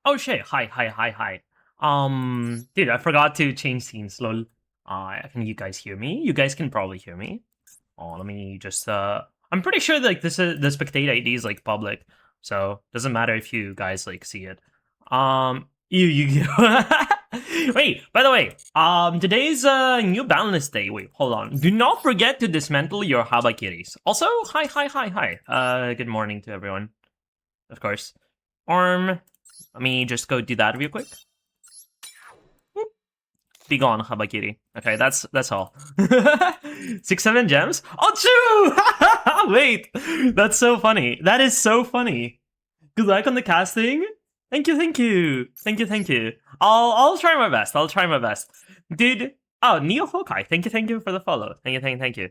Oh shit! Hi. Dude, I forgot to change scenes. Lol. Can you guys hear me? You guys can probably hear me. Oh, let me just. I'm pretty sure like this is the spectate ID is like public, so doesn't matter if you guys like see it. You. Wait. By the way, today's new balance day. Wait, hold on. Do not forget to dismantle your habakiris. Also, hi. Good morning to everyone. Of course. Arm. Let me just go do that real quick. Be gone, Habakiri. Okay, that's all. 6-7 gems? Oh, true! Wait, that's so funny. That is so funny. Good luck on the casting. Thank you. I'll try my best. Dude. Oh, Neo Hawkeye. Thank you for the follow. Thank you.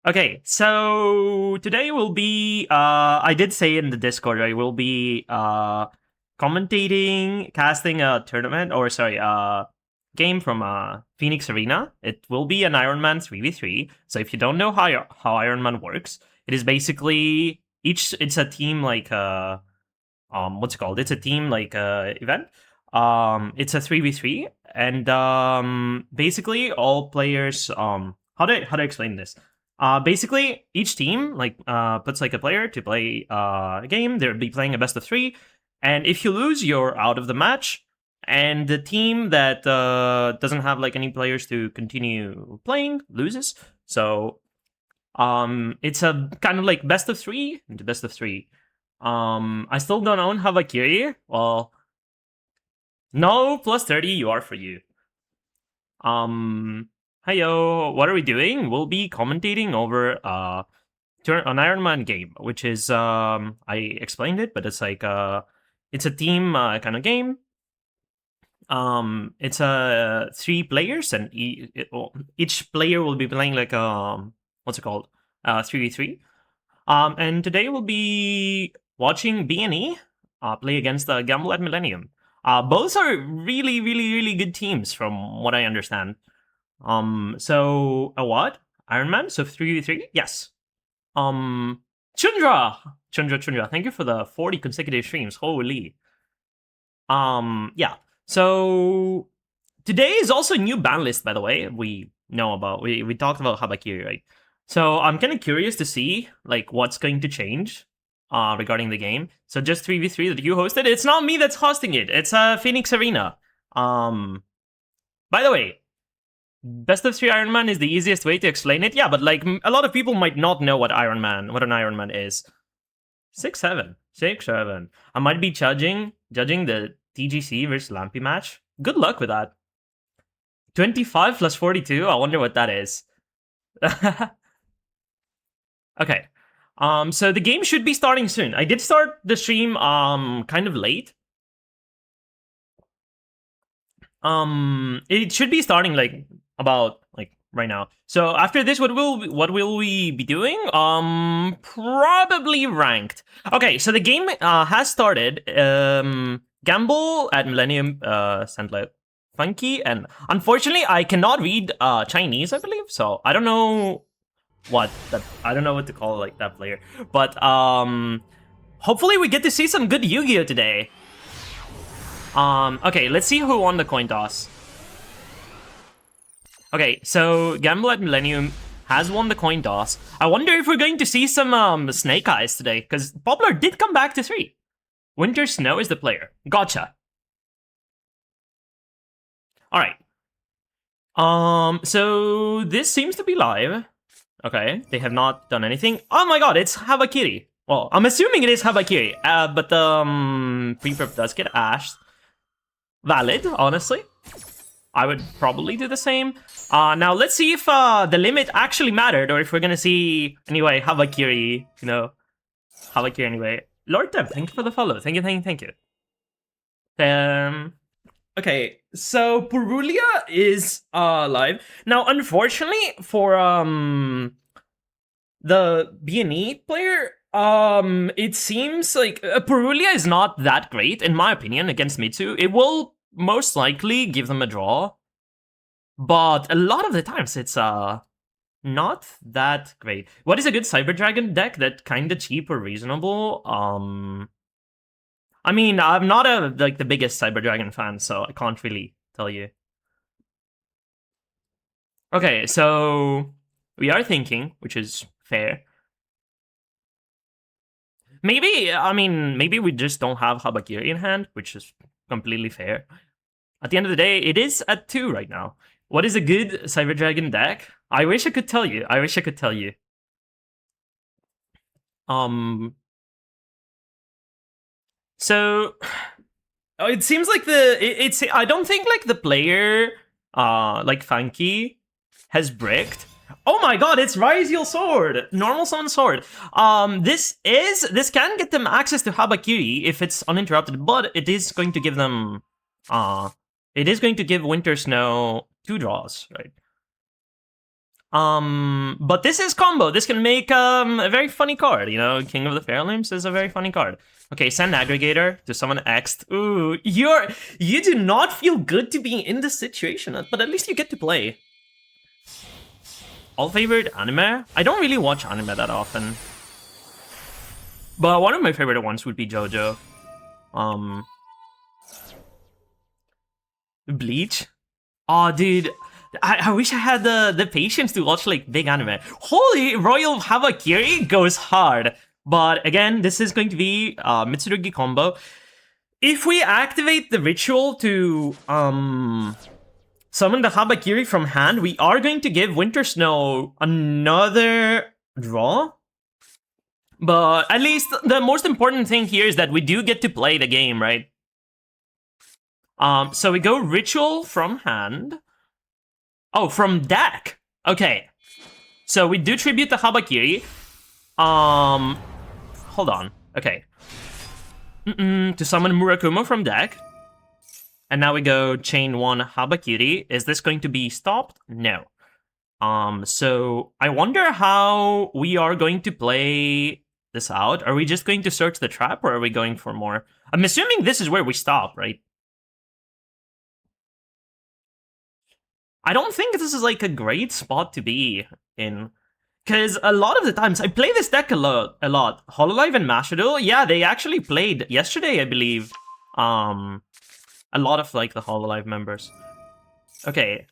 Okay, so today will be I did say in the Discord I will be commentating casting a tournament or sorry, game from Phoenix Arena. It will be an Iron Man 3v3. So if you don't know how Iron Man works, it is basically it's a team like what's it called? It's a team like event. It's a 3v3 and basically all players how do I explain this? Basically, each team like puts like a player to play a game. They'll be playing a best of 3, and if you lose, you're out of the match. And the team that doesn't have like any players to continue playing loses. So it's a kind of like best of 3 into best of 3. I still don't own Havakiri. Well, no plus 30. You are for you. Hiyo, what are we doing? We'll be commentating over an Iron Man game, which is I explained it, but it's like it's a team kind of game. It's 3 players, and each player will be playing like what's it called? 3v3. And today we'll be watching BNE play against Gamble at Millennium. Both are really good teams from what I understand. So a what? Iron Man? So 3v3? Yes. Chundra, thank you for the 40 consecutive streams. Holy. Yeah. So today is also a new ban list, by the way. We talked about Habakiri, right? So I'm kind of curious to see like what's going to change regarding the game. So just 3v3 that you hosted. It's not me that's hosting it. It's Phoenix Arena. By the way, best of 3 Iron Man is the easiest way to explain it. Yeah, but like a lot of people might not know what an Iron Man is. 6-7. I might be judging the TGC versus Lampy match. Good luck with that. 25 plus 42. I wonder what that is. Okay. So the game should be starting soon. I did start the stream kind of late. It should be starting like about like right now. So after this, what will we be doing? Probably ranked. Okay, so the game has started. Gamble at Millennium sent like funky, and unfortunately I cannot read Chinese, I believe. So I don't know what to call like that player. But hopefully we get to see some good Yu-Gi-Oh today. Okay, let's see who won the coin toss. Okay, so Gamble at Millennium has won the coin toss. I wonder if we're going to see some Snake Eyes today, because Poplar did come back to 3. Winter Snow is the player. Gotcha. Alright. So this seems to be live. Okay, they have not done anything. Oh my god, it's Habakiri. Well, I'm assuming it is Habakiri, but pre-prep does get ashed. Valid, honestly. I would probably do the same. Now let's see if the limit actually mattered, or if we're gonna see anyway Habakiri. You know, Habakiri anyway. Lord Deb, thank you for the follow. Thank you. Okay, so Purulia is live now. Unfortunately for the BNE player, it seems like Purulia is not that great in my opinion against Mitsu. It will most likely give them a draw, but a lot of the times it's not that great. What is a good Cyber Dragon deck that kinda cheap or reasonable? I mean, I'm not the biggest Cyber Dragon fan, so I can't really tell you. Okay, so we are thinking, which is fair. Maybe we just don't have Habakiri in hand, which is completely fair. At the end of the day, it is at 2 right now. What is a good Cyber Dragon deck? I wish I could tell you. So it seems like it's I don't think like the player like Funky has bricked. Oh my god, it's Ryziel Sword! Normal summon sword. This can get them access to Habakiri if it's uninterrupted, but it is going to give them it is going to give Winter Snow 2 draws, right? But this is combo. This can make a very funny card, you know. King of the Fair Limbs is a very funny card. Okay, send Aggregator to someone X'd. Ooh, you do not feel good to be in this situation, but at least you get to play. All favorite anime? I don't really watch anime that often. But one of my favorite ones would be JoJo. Bleach? Oh, dude. I wish I had the patience to watch like big anime. Holy, Royal Habakiri goes hard. But again, this is going to be Mitsurugi combo. If we activate the ritual to summon the Habakiri from hand, we are going to give Winter Snow another draw. But at least the most important thing here is that we do get to play the game, right? So we go Ritual from hand. Oh, from deck. Okay. So we do tribute to Habakiri. Hold on. Okay. To summon Murakumo from deck. And now we go chain 1 Habakiri. Is this going to be stopped? No. So I wonder how we are going to play this out. Are we just going to search the trap, or are we going for more? I'm assuming this is where we stop, right? I don't think this is like a great spot to be in, because a lot of the times I play this deck a lot. Hololive and Mashado, yeah, they actually played yesterday, I believe. A lot of like the Hololive members. Okay.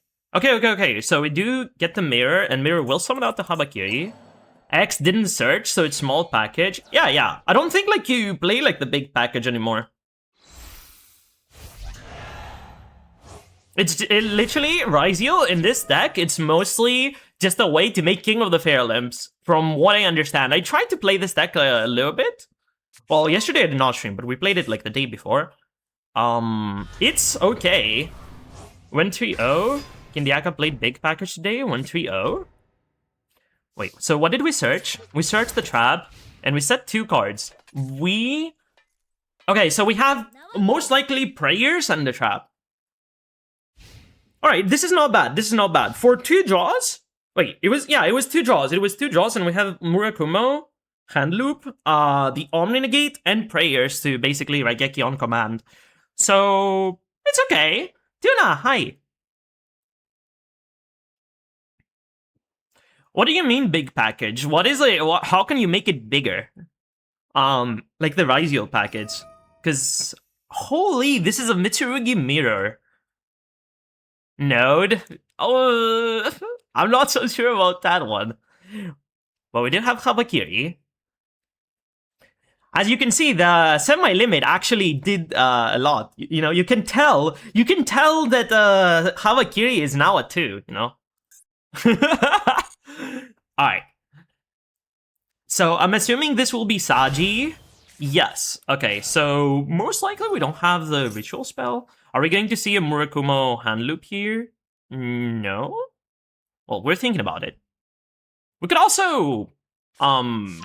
So we do get the mirror, and mirror will summon out the Habakiri. X didn't search, so it's small package. Yeah. I don't think like you play like the big package anymore. It's literally Ryziel in this deck. It's mostly just a way to make King of the Fair Limbs, from what I understand. I tried to play this deck a little bit. Well, yesterday I did not stream, but we played it like the day before. It's okay. 1-3-0. Kindiaka played big package today. 1-3-0. Wait, so what did we search? We searched the trap, and we set 2 cards. Okay, so we have most likely prayers and the trap. Alright, this is not bad. For 2 draws? Wait, it was 2 draws. It was 2 draws, and we have Murakumo, hand loop, the Omni Negate, and prayers to basically Raigeki on command. So it's okay. Tuna, hi. What do you mean big package? What is it? How can you make it bigger? Like the Ryziel package. Because, holy, this is a Mitsurugi mirror. Node? Oh, I'm not so sure about that one. But we do have Habakiri. As you can see, the semi-limit actually did a lot. You know, you can tell that Habakiri is now at 2, you know? Alright. So I'm assuming this will be Saji. Yes. Okay, so most likely we don't have the ritual spell. Are we going to see a Murakumo hand loop here? No? Well, we're thinking about it. We could also Omni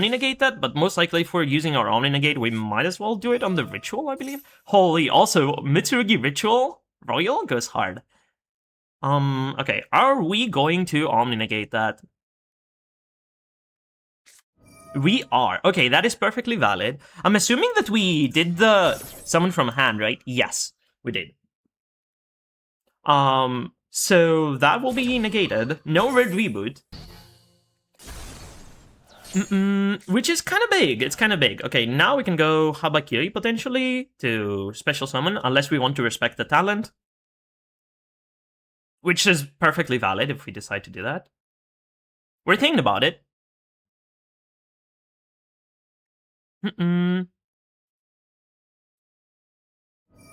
Negate that, but most likely if we're using our Omni Negate, we might as well do it on the ritual, I believe. Holy, also, Mitsurugi Ritual Royal goes hard. Okay, are we going to Omni Negate that? We are. Okay, that is perfectly valid. I'm assuming that we did the summon from hand, right? Yes, we did. So that will be negated. No red reboot. Which is kind of big. It's kind of big. Okay, now we can go Habakiri potentially to special summon, unless we want to respect the talent. Which is perfectly valid if we decide to do that. We're thinking about it.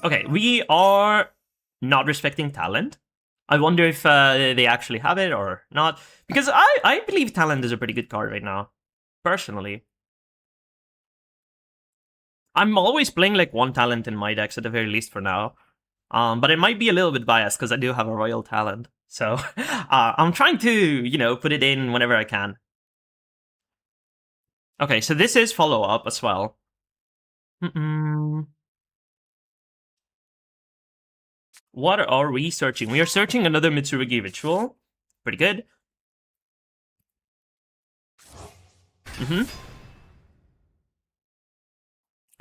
Okay, we are not respecting talent. I wonder if they actually have it or not. Because I believe talent is a pretty good card right now. Personally. I'm always playing like one talent in my decks at the very least for now. But it might be a little bit biased because I do have a royal talent. So I'm trying to, put it in whenever I can. Okay, so this is follow-up as well. What are we searching? We are searching another Mitsurugi ritual. Pretty good.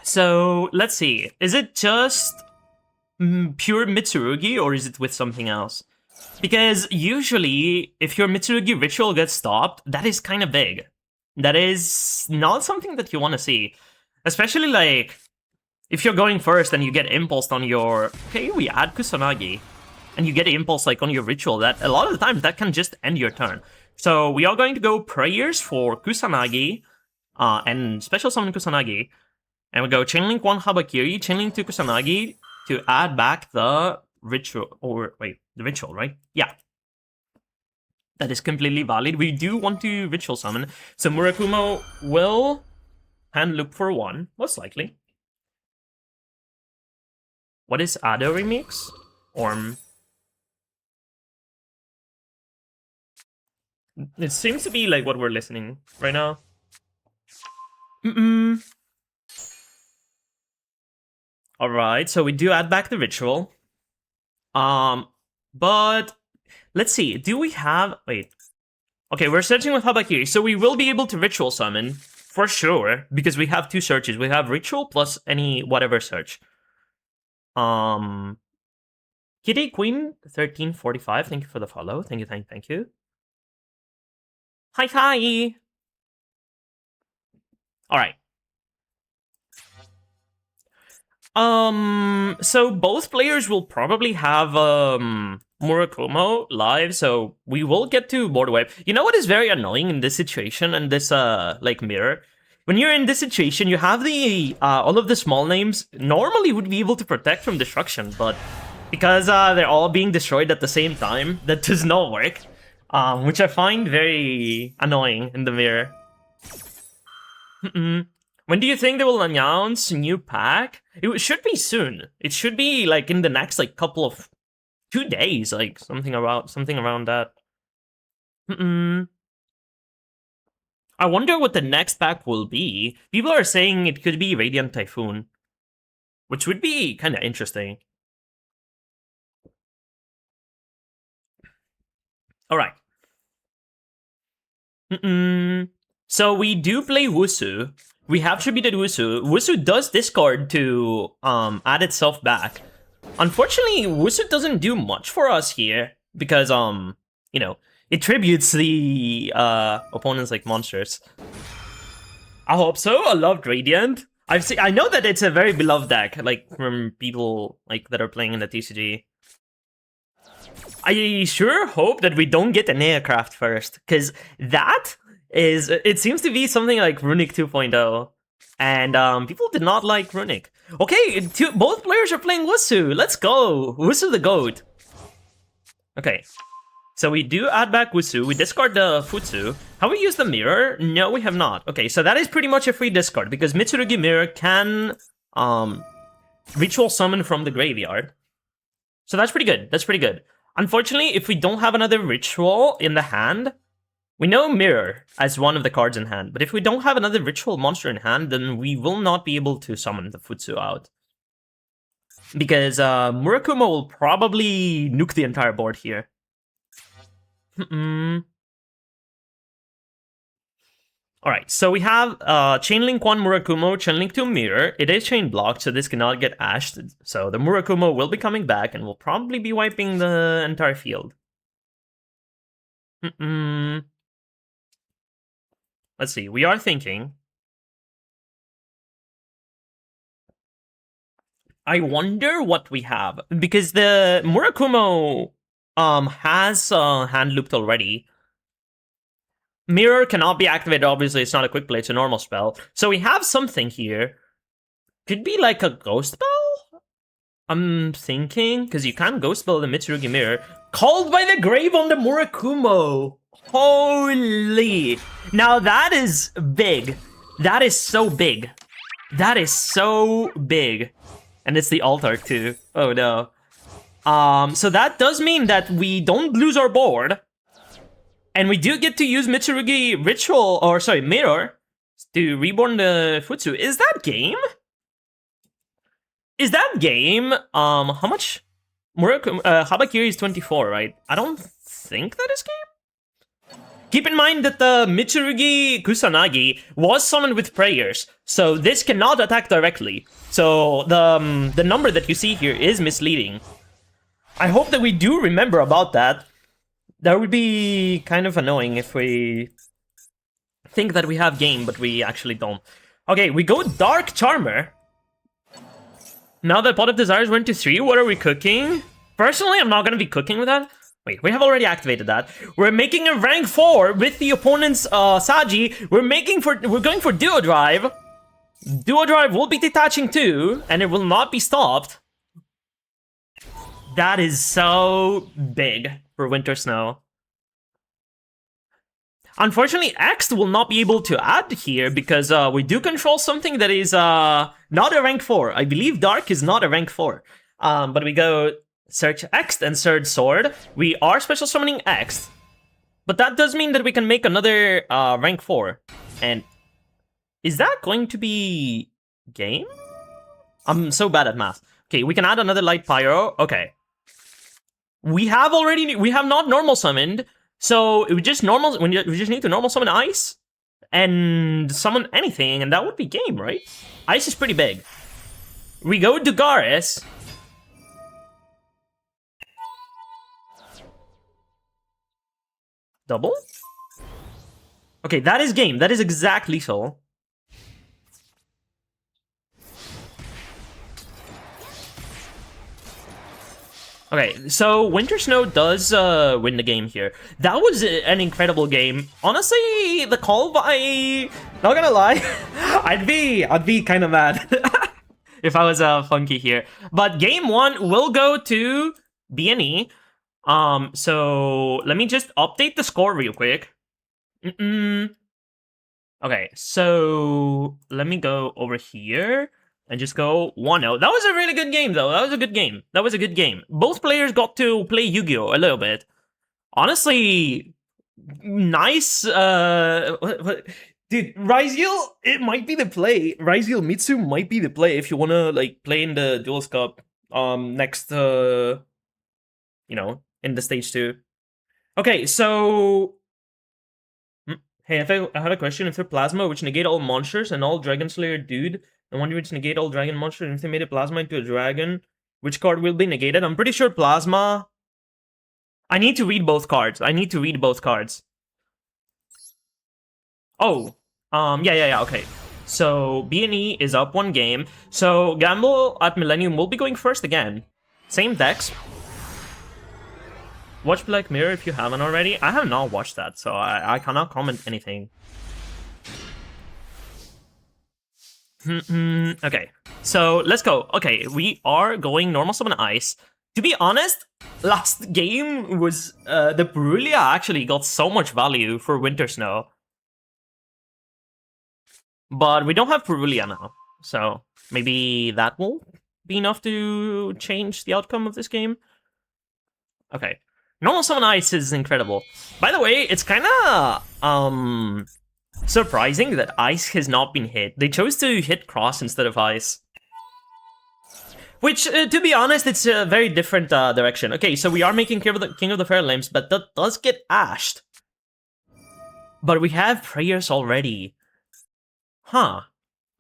So, let's see. Is it just pure Mitsurugi, or is it with something else? Because usually, if your Mitsurugi ritual gets stopped, that is kind of big. That is not something that you want to see. Especially, like, if you're going first and you get impulsed on your... Okay, we add Kusanagi. And you get impulse, like, on your ritual. That a lot of the time, that can just end your turn. So, we are going to go prayers for Kusanagi. And special summon Kusanagi. And we go Chainlink 1 Habakiri, Chainlink 2 Kusanagi to add back the ritual. Or, wait, the ritual, right? Yeah. That is completely valid. We do want to ritual summon. So Murakumo will hand loop for 1, most likely. What is Ado remix? Orm. It seems to be like what we're listening right now. Alright, so we do add back the ritual. But let's see, do we have... Wait. Okay, we're searching with Habakiri, so we will be able to ritual summon, for sure, because we have 2 searches. We have ritual plus any whatever search. Kitty Queen 1345, thank you for the follow. Thank you. Hi. Alright. So both players will probably have Murakumo live, so we will get to board wipe. You know what is very annoying in this situation and this like mirror? When you're in this situation, you have the all of the small names normally would be able to protect from destruction, but because they're all being destroyed at the same time, that does not work. Which I find very annoying in the mirror. When do you think they will announce a new pack? It should be soon. It should be like in the next like couple of 2 days, like something around that. I wonder what the next pack will be. People are saying it could be Radiant Typhoon, which would be kind of interesting. All right. So we do play Wusu. We have tributed Wusu. Wusu does discard to add itself back. Unfortunately, Wusu doesn't do much for us here because it tributes the opponent's like monsters. I hope so. I loved Radiant. I know that it's a very beloved deck, like from people like that are playing in the TCG. I sure hope that we don't get an aircraft first, because that is... It seems to be something like Runic 2.0, and people did not like Runic. Okay, both players are playing Wusu. Let's go. Wusu the GOAT. Okay, so we do add back Wusu. We discard the Futsu. Have we used the mirror? No, we have not. Okay, so that is pretty much a free discard, because Mitsurugi Mirror can ritual summon from the graveyard. So that's pretty good. Unfortunately, if we don't have another ritual in the hand, we know Mirror as one of the cards in hand, but if we don't have another ritual monster in hand, then we will not be able to summon the Futsu out. Because Murakumo will probably nuke the entire board here. Alright, so we have Chainlink 1 Murakumo, Chainlink 2 Mirror. It is chain blocked, so this cannot get ashed. So the Murakumo will be coming back and will probably be wiping the entire field. Let's see. We are thinking. I wonder what we have. Because the Murakumo has hand looped already. Mirror cannot be activated, obviously. It's not a quick play, it's a normal spell. So we have something here. Could be like a ghost spell? I'm thinking, because you can ghost spell the Mitsurugi Mirror. Called by the Grave on the Murakumo! Holy! Now that is big. That is so big. That is so big. And it's the Altark too. Oh no. So that does mean that we don't lose our board. And we do get to use Mitsurugi Ritual, or sorry, Mirror, to reborn the Futsu. Is that game? Is that game? How much? Habakiri is 24, right? I don't think that is game. Keep in mind that the Mitsurugi Kusanagi was summoned with prayers, so this cannot attack directly. So the number that you see here is misleading. I hope that we do remember about that. That would be kind of annoying if we think that we have game, but we actually don't. Okay, we go Dark Charmer. Now that Pot of Desires went to 3, what are we cooking? Personally, I'm not going to be cooking with that. Wait, we have already activated that. We're making a rank 4 with the opponent's Saji. We're going for Duo Drive. Duo Drive will be detaching too, and it will not be stopped. That is so big for Winter Snow. Unfortunately, X will not be able to add here because we do control something that is not a rank 4. I believe Dark is not a rank 4. But we go search X and search Sword. We are special summoning X. But that does mean that we can make another rank 4. And is that going to be game? I'm so bad at math. Okay, we can add another Light Pyro. Okay. We have not normal summoned. So we just need to normal summon Ice and summon anything, and that would be game, right? Ice is pretty big. We go Dugaris. Double? Okay, that is game. That is exactly so. Okay, so Winter Snow does win the game here. That was an incredible game. Honestly, the call by... Not gonna lie, I'd be kind of mad if I was Funky here. But game 1 will go to BNE. So let me just update the score real quick. Okay, so let me go over here. And just go 1-0. That was a really good game, though. That was a good game. That was a good game. Both players got to play Yu-Gi-Oh! A little bit. Honestly, nice. Dude, Ryzeal, it might be the play. Ryzeal Mitsu might be the play if you want to, like, play in the Duels Cup next, you know, in the stage 2. Okay, so... Hey, I had a question. If they're Plasma, which negate all monsters and all Dragon Slayer dude... The one which negate all dragon monsters, and if they made a Plasma into a dragon, which card will be negated? I'm pretty sure Plasma... I need to read both cards. Oh. Yeah, okay. So, BNE is up 1 game. So, Gamble at Millennium will be going first again. Same decks. Watch Black Mirror if you haven't already. I have not watched that, so I cannot comment anything. Okay, so let's go. Okay, we are going normal summon Ice. To be honest, last game was the Purulia actually got so much value for Winter Snow. But we don't have Purulia now, so maybe that will be enough to change the outcome of this game. Okay, normal summon Ice is incredible. By the way, it's kind of surprising that Ice has not been hit. They chose to hit Cross instead of Ice. Which, to be honest, it's a very different direction. Okay, so we are making King of the Fair Limbs, but that does get ashed. But we have prayers already. Huh.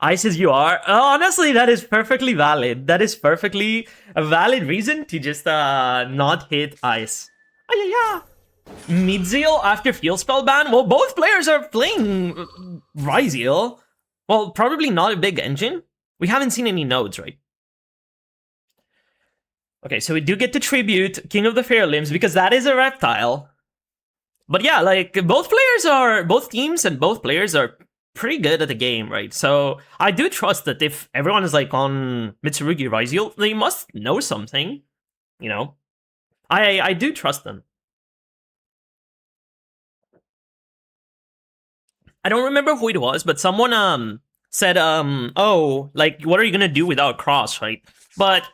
Ice as you are. Honestly, that is perfectly valid. That is perfectly a valid reason to just not hit Ice. Yeah. Mid-Zeal after Field Spell ban? Well, both players are playing Ryzeal. Well, probably not a big engine. We haven't seen any nodes, right? Okay, so we do get to tribute King of the Fair Limbs because that is a reptile. But yeah, like, both teams and both players are pretty good at the game, right? So I do trust that if everyone is like on Mitsurugi Ryzeal, they must know something, you know? I do trust them. I don't remember who it was, but someone said oh, like, what are you gonna do without Cross, right? But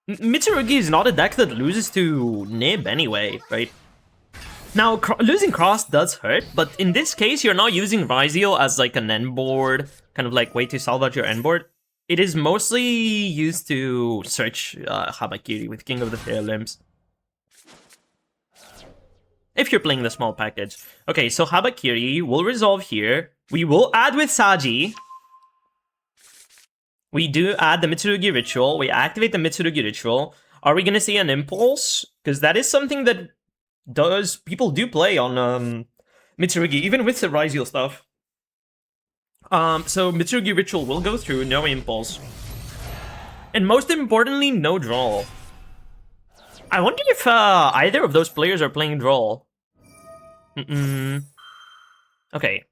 Mitsurugi is not a deck that loses to Nib anyway, right? Now, losing Cross does hurt, but in this case, you're not using Ryzeal as like an end board, kind of like way to salvage your end board. It is mostly used to search Habakiri with King of the Fair Limbs. If you're playing the small package. Okay, so Habakiri will resolve here. We will add with Saji. We do add the Mitsurugi Ritual. We activate the Mitsurugi Ritual. Are we going to see an Impulse? Because that is something that people do play on Mitsurugi, even with the Ryzeal stuff. So Mitsurugi Ritual will go through, no Impulse. And most importantly, no draw. I wonder if either of those players are playing draw. Okay.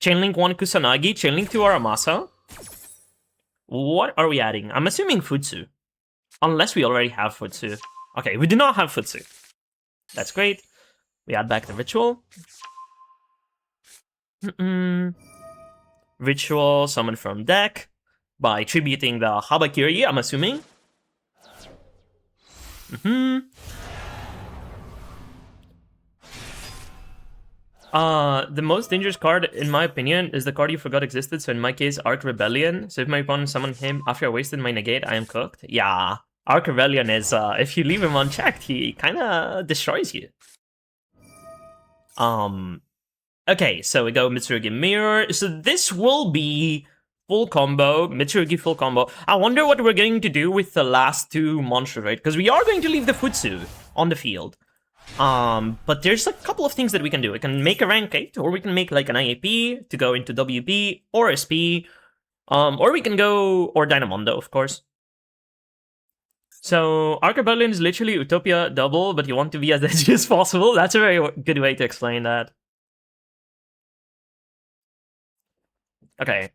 Chainlink 1 Kusanagi, Chainlink 2 Aramasa. What are we adding? I'm assuming Futsu. Unless we already have Futsu. Okay, we do not have Futsu. That's great. We add back the Ritual. Ritual, summon from deck. By tributing the Habakiri, I'm assuming. The most dangerous card, in my opinion, is the card you forgot existed. So in my case, Arc Rebellion. So if my opponent summoned him after I wasted my negate, I am cooked. Yeah, Arc Rebellion is, if you leave him unchecked, he kind of destroys you. Okay, so we go Mitsurugi Mirror. So this will be full combo, Mitsurugi full combo. I wonder what we're going to do with the last two monsters, right? Because we are going to leave the Futsu on the field. But there's a couple of things that we can do. We can make a rank 8, or we can make like an IAP to go into WP or SP. Or we can go, or Dynamondo, of course. So, Arc Rebellion is literally Utopia double, but you want to be as edgy as possible. That's a very good way to explain that. Okay.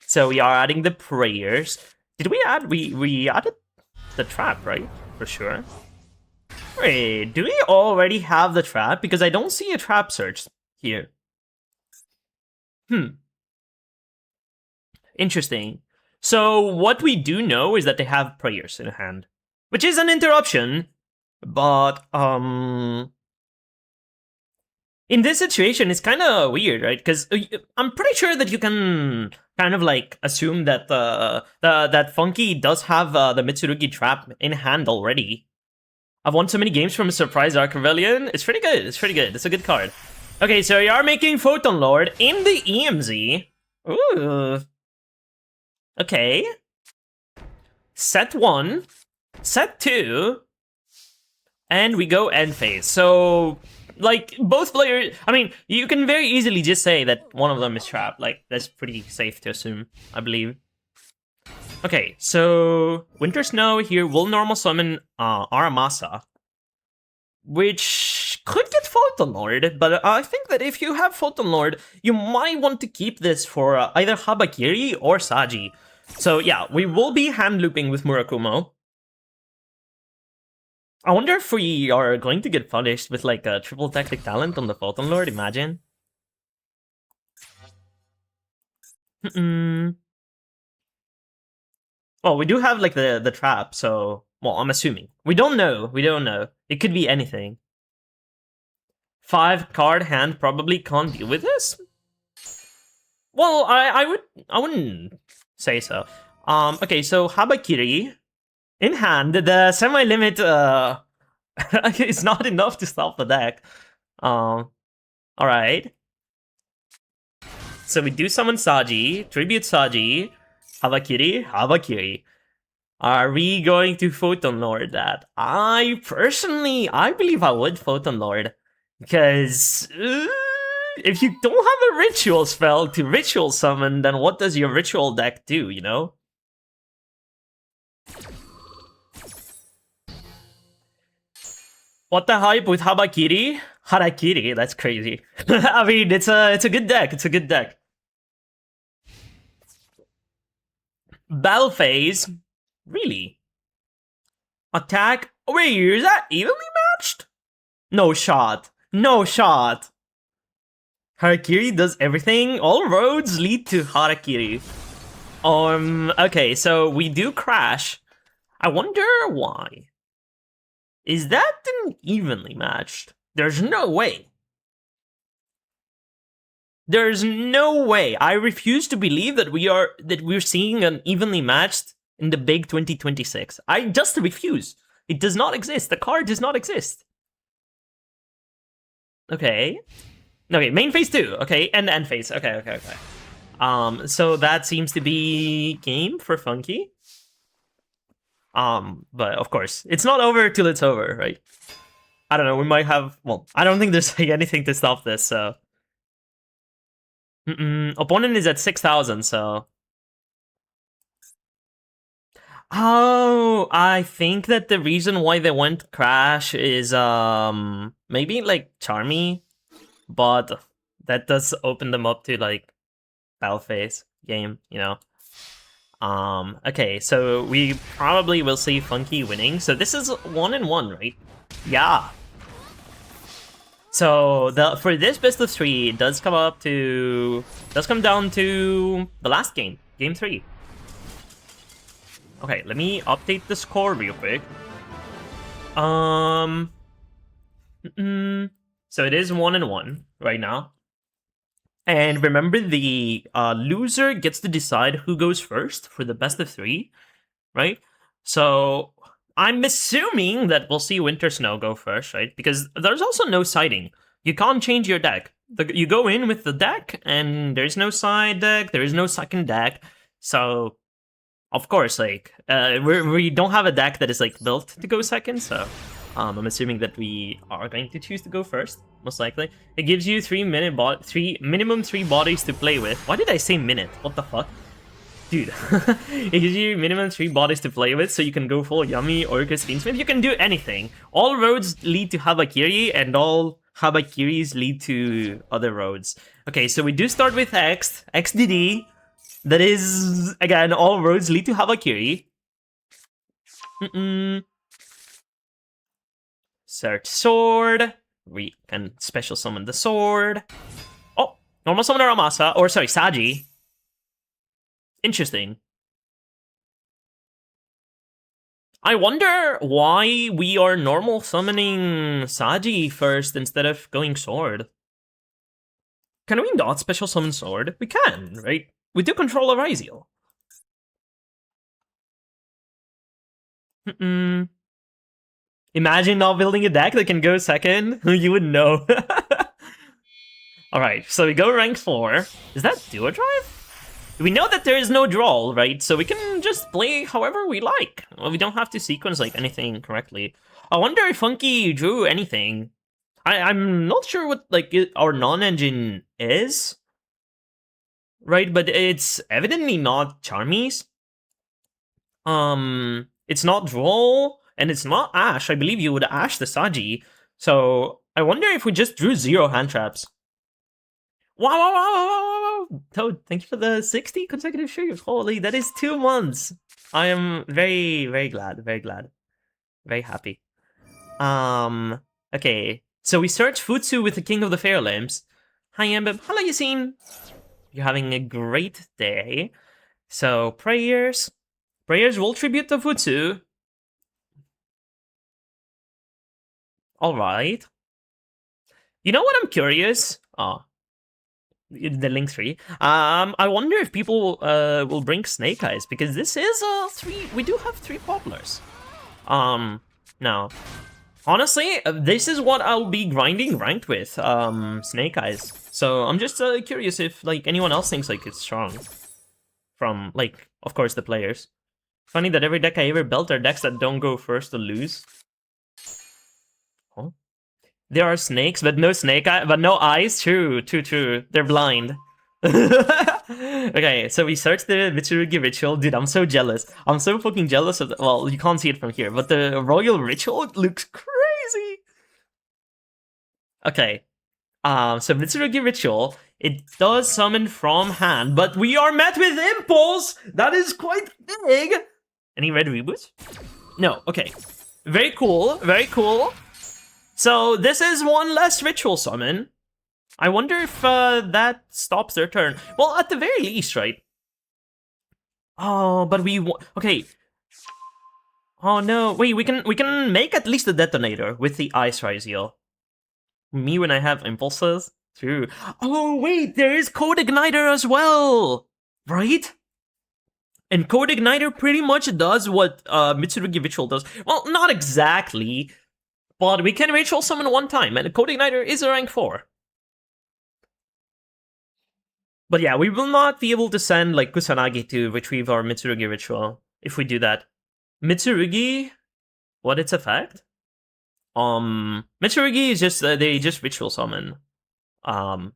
So we are adding the prayers. Did we add? We added the trap, right? For sure. Wait, do we already have the trap? Because I don't see a trap search here. Interesting. So what we do know is that they have prayers in hand, which is an interruption, but in this situation, it's kind of weird, right? Because I'm pretty sure that you can kind of like assume that that Funky does have the Mitsurugi trap in hand already. I've won so many games from a surprise Arc Rebellion. It's pretty good. It's pretty good. It's a good card. Okay, so we are making Photon Lord in the EMZ. Ooh. Okay. Set 1. Set 2. And we go end phase. So, like, both players... I mean, you can very easily just say that one of them is trapped. Like, that's pretty safe to assume, I believe. Okay, so Winter Snow here will normal summon Aramasa, which could get Photon Lord, but I think that if you have Photon Lord, you might want to keep this for either Habakiri or Saji. So yeah, we will be hand looping with Murakumo. I wonder if we are going to get punished with like a triple tactic talent on the Photon Lord, imagine. Well, we do have like the trap, so well, I'm assuming. We don't know. We don't know. It could be anything. 5 card hand probably can't deal with this. Well, I wouldn't say so. Okay, so Habakiri in hand. The semi-limit is not enough to stop the deck. All right. So we do summon Saji, tribute Saji. Habakiri, Habakiri. Are we going to Photon Lord that? I believe I would Photon Lord. Because if you don't have a ritual spell to ritual summon, then what does your ritual deck do, you know? What the hype with Habakiri? Harakiri, that's crazy. I mean, it's a good deck. It's a good deck. Battle phase, really? Attack. Wait, is that evenly matched? No shot. No shot. Harakiri does everything. All roads lead to Harakiri. Okay, so we do crash. I wonder why. Is that evenly matched? There's no way. There's no way. I refuse to believe that we're seeing an evenly matched in the big 2026. I just refuse. It does not exist. The card does not exist. Okay. Okay, main phase 2. Okay, and end phase. Okay. So that seems to be game for Funky. But of course, it's not over till it's over, right? I don't know, we might have... Well, I don't think there's like, anything to stop this, so... Opponent is at 6,000, so... Oh, I think that the reason why they went Crash is, maybe, like, Charmy, but that does open them up to, like, Battle Phase game, you know? Okay, so we probably will see Funky winning. So this is 1-1, right? Yeah. So for this best of 3, it does come down to the last game, game 3. Okay, let me update the score real quick. So it is 1-1 right now. And remember, the loser gets to decide who goes first for the best of 3, right? So I'm assuming that we'll see Winter Snow go first, right? Because there's also no siding. You can't change your deck. You go in with the deck, and there's no side deck, there is no second deck. So, of course, like, we don't have a deck that is, like, built to go second, so... I'm assuming that we are going to choose to go first, most likely. It gives you minimum 3 bodies to play with. Why did I say minute? What the fuck? Dude. It gives you minimum 3 bodies to play with, so you can go full Yummy, Orcus, Steamsmith. You can do anything. All roads lead to Habakiri, and all Habakiris lead to other roads. Okay, so we do start with XDD. That is, again, all roads lead to Habakiri. Search sword. We can special summon the sword. Oh, normal summoner Amasa, or sorry, Saji. Interesting. I wonder why we are normal summoning Saji first instead of going sword. Can we not special summon sword? We can, right? We do control Ariziel. Imagine not building a deck that can go second. You wouldn't know. Alright, so we go rank 4. Is that Duo Drive? We know that there is no draw, right? So we can just play however we like. Well, we don't have to sequence like anything correctly. I wonder if Funky drew anything. I'm not sure what like our non-engine is. Right, but it's evidently not Charmies. It's not draw. And it's not Ash. I believe you would Ash the Saji. So I wonder if we just drew 0 hand traps. Wow. Toad, thank you for the 60 consecutive streams. Holy, that is 2 months. I am very, very glad. Very glad. Very happy. Okay. So we search Futsu with the King of the Fair Limbs. Hi, Ambib. Hello, Yassine. You're having a great day. So, prayers. Prayers will tribute to Futsu. Alright. You know what I'm curious? Oh. The link 3. I wonder if people will bring Snake Eyes, because this is 3. We do have 3 poplars. Now, honestly, this is what I'll be grinding ranked with, Snake Eyes. So I'm just curious if like anyone else thinks like it's strong. From like, of course, the players. Funny that every deck I ever built are decks that don't go first to lose. Huh? There are snakes, but no but no eyes. True. They're blind. Okay, so we searched the Mitsurugi ritual. Dude, I'm so jealous. I'm so fucking jealous of the, well, you can't see it from here, but the royal ritual, it looks crazy. Okay. So Mitsurugi ritual, it does summon from hand, but we are met with impulse. That is quite big. Any red reboots? No. Okay. Very cool. Very cool. So this is one less ritual summon. I wonder if that stops their turn. Well, at the very least, right? Oh, but okay. Oh no! Wait, we can make at least a detonator with the Ice Rise heal. Me when I have impulses. True. Oh wait, there is Code Igniter as well, right? And Code Igniter pretty much does what Mitsurugi Ritual does. Well, not exactly, but we can Ritual summon one time, and Code Igniter is a rank 4. But yeah, we will not be able to send like Kusanagi to retrieve our Mitsurugi ritual if we do that. Mitsurugi, what its effect? Mitsurugi is just they just ritual summon, and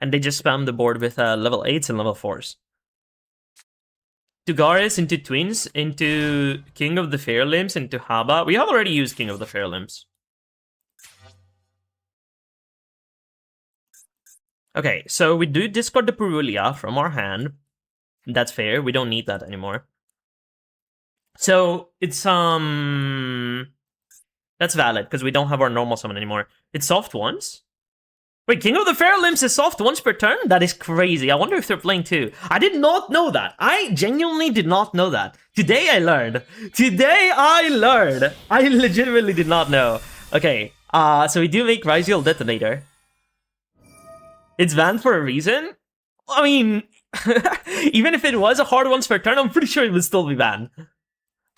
they just spam the board with level 8s and level 4s. Tugaris into Twins, into King of the Fair Limbs, into Haba. We have already used King of the Fair Limbs. Okay, so we do discard the Purulia from our hand. That's fair, we don't need that anymore. So, it's, that's valid, because we don't have our normal summon anymore. It's soft once? Wait, King of the Fair Limbs is soft once per turn? That is crazy. I wonder if they're playing 2. I did not know that. I genuinely did not know that. Today I learned. Today I learned. I legitimately did not know. Okay, so we do make Ryziel Detonator. It's banned for a reason? I mean, even if it was a hard once per turn, I'm pretty sure it would still be banned.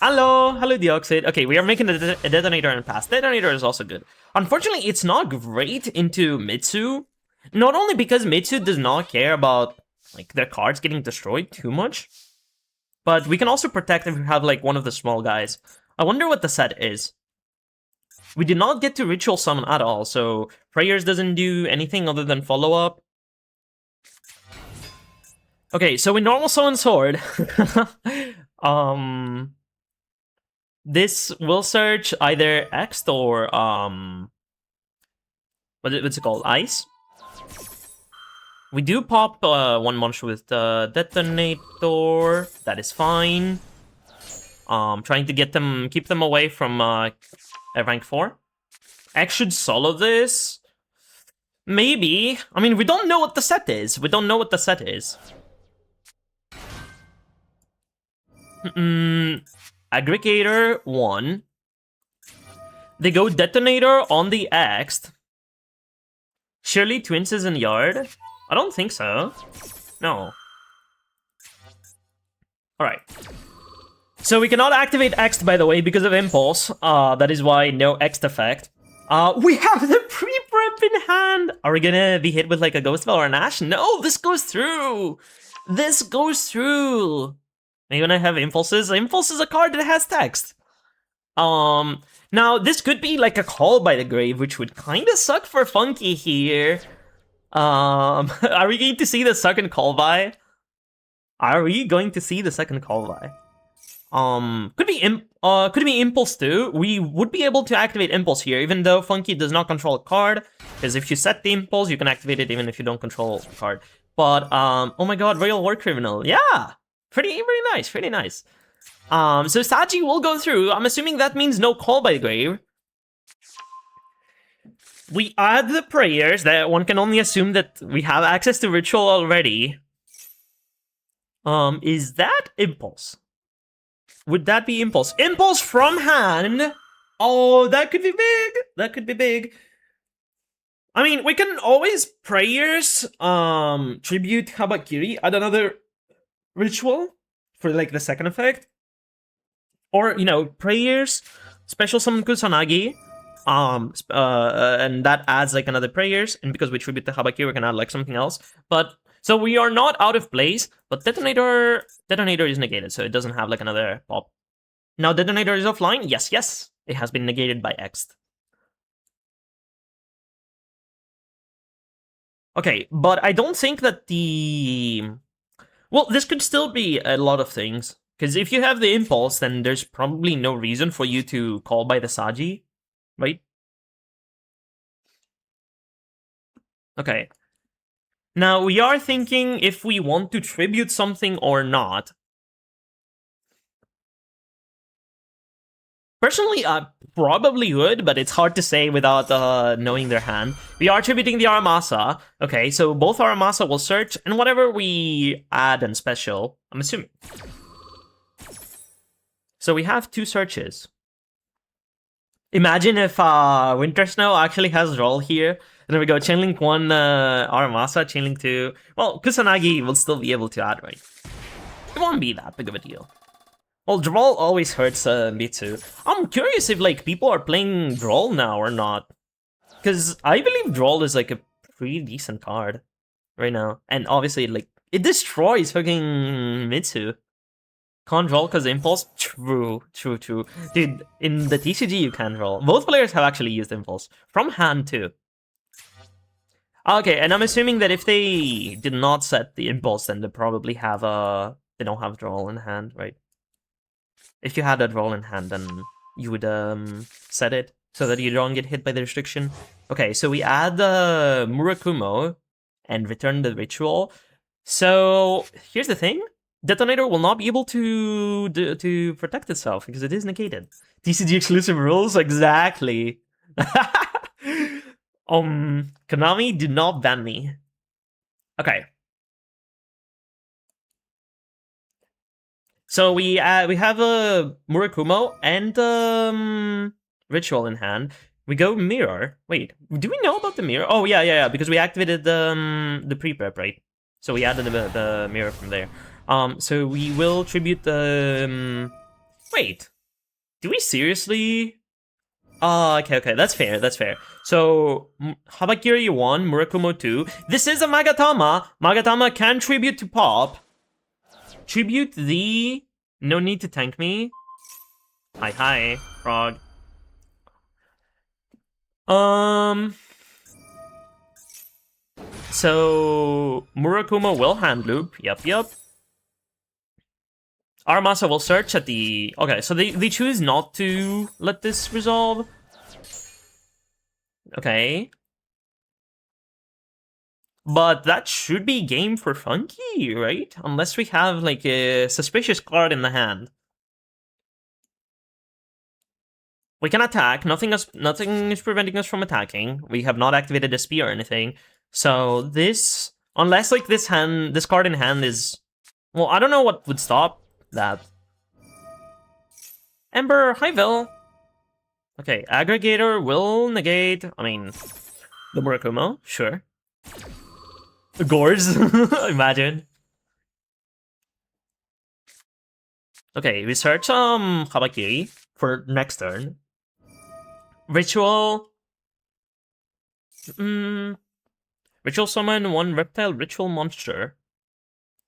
Hello, Deoxide. Okay, we are making a detonator and pass. Detonator is also good. Unfortunately, it's not great into Mitsu. Not only because Mitsu does not care about like their cards getting destroyed too much, but we can also protect if we have like one of the small guys. I wonder what the set is. We did not get to ritual summon at all, so prayers doesn't do anything other than follow up. Okay, so we normal summon sword. This will search either X or what's it called? Ice. We do pop one monster with the detonator. That is fine. Trying to get them, keep them away from rank 4. X should solo this. Maybe. I mean, we don't know what the set is. We don't know what the set is. Aggregator 1. They go Detonator on the X. Surely Twins is in Yard? I don't think so. No. Alright. So we cannot activate X, by the way, because of Impulse. That is why no X effect. We have the pre-prep in hand! Are we gonna be hit with like a Ghost Bell or an Ash? No, this goes through! This goes through! Maybe when I have Impulses. Impulse is a card that has text. Now, this could be like a Call by the Grave, which would kinda suck for Funky here. Are we going to see the second Call by? Are we going to see the second Call by? Could be Impulse too. We would be able to activate Impulse here, even though Funky does not control a card. Because if you set the Impulse, you can activate it even if you don't control a card. But, oh my god, Royal War Criminal. Yeah! Pretty nice, pretty nice. So Saji will go through. I'm assuming that means no Call by the Grave. We add the prayers, that one can only assume that we have access to Ritual already. Is that Impulse? Would that be Impulse? Impulse from hand! Oh, that could be big! That could be big. I mean, we can always prayers, tribute Habakiri, add another ritual for like the second effect. Or, you know, prayers, special summon Kusanagi, and that adds like another prayers, and because we tribute the Habakiri, we can add like something else. But So we are not out of place, but Detonator is negated, so it doesn't have like another pop. Now Detonator is offline. Yes. It has been negated by X. Okay, but I don't think that the... Well, this could still be a lot of things. Because if you have the impulse, then there's probably no reason for you to call by the Saji, right? Okay. Now, we are thinking if we want to tribute something or not. Personally, I probably would, but it's hard to say without knowing their hand. We are tributing the Aramasa. Okay, so both Aramasa will search, and whatever we add and special, I'm assuming. So we have 2 searches. Imagine if Winter Snow actually has roll here. And then we go Chainlink 1 Aramasa, Chainlink 2. Well, Kusanagi will still be able to add, right? It won't be that big of a deal. Well, Droll always hurts me too. I'm curious if like people are playing Droll now or not. Because I believe Droll is like a pretty decent card right now. And obviously, like, it destroys fucking Mitsu. Can't roll because Impulse? True. Dude, in the TCG you can roll. Both players have actually used Impulse. From hand too. Okay, and I'm assuming that if they did not set the Impulse, then they probably have they don't have Droll in hand, right? If you had that roll in hand, then you would set it so that you don't get hit by the restriction. Okay, so we add the Murakumo and return the ritual. So here's the thing. Detonator will not be able to protect itself because it is negated. TCG exclusive rules? Exactly. Konami, do not ban me. Okay. So we have a Murakumo and Ritual in hand. We go Mirror. Wait, do we know about the Mirror? Oh yeah, because we activated the pre-prep, right? So we added the Mirror from there. So we will tribute the... wait, do we seriously... Oh, okay, that's fair. So, Habakiri 1, Murakumo 2. This is a Magatama. Magatama can tribute to Pop. Tribute the... No need to tank me. Hi, frog. So, Murakumo will hand loop. Yep. Aramasa will search at the... Okay, so they choose not to let this resolve. Okay. But that should be game for Funky, right? Unless we have, like, a suspicious card in the hand. We can attack. Nothing is preventing us from attacking. We have not activated a spear or anything. So this... Unless, like, this card in hand is... Well, I don't know what would stop that. Ember, hi, Vil. Okay, Aggregator will negate... I mean... The Murakumo, sure. Gores, imagine. Okay, we search Habakiri for next turn. Ritual. Ritual summon 1 reptile ritual monster.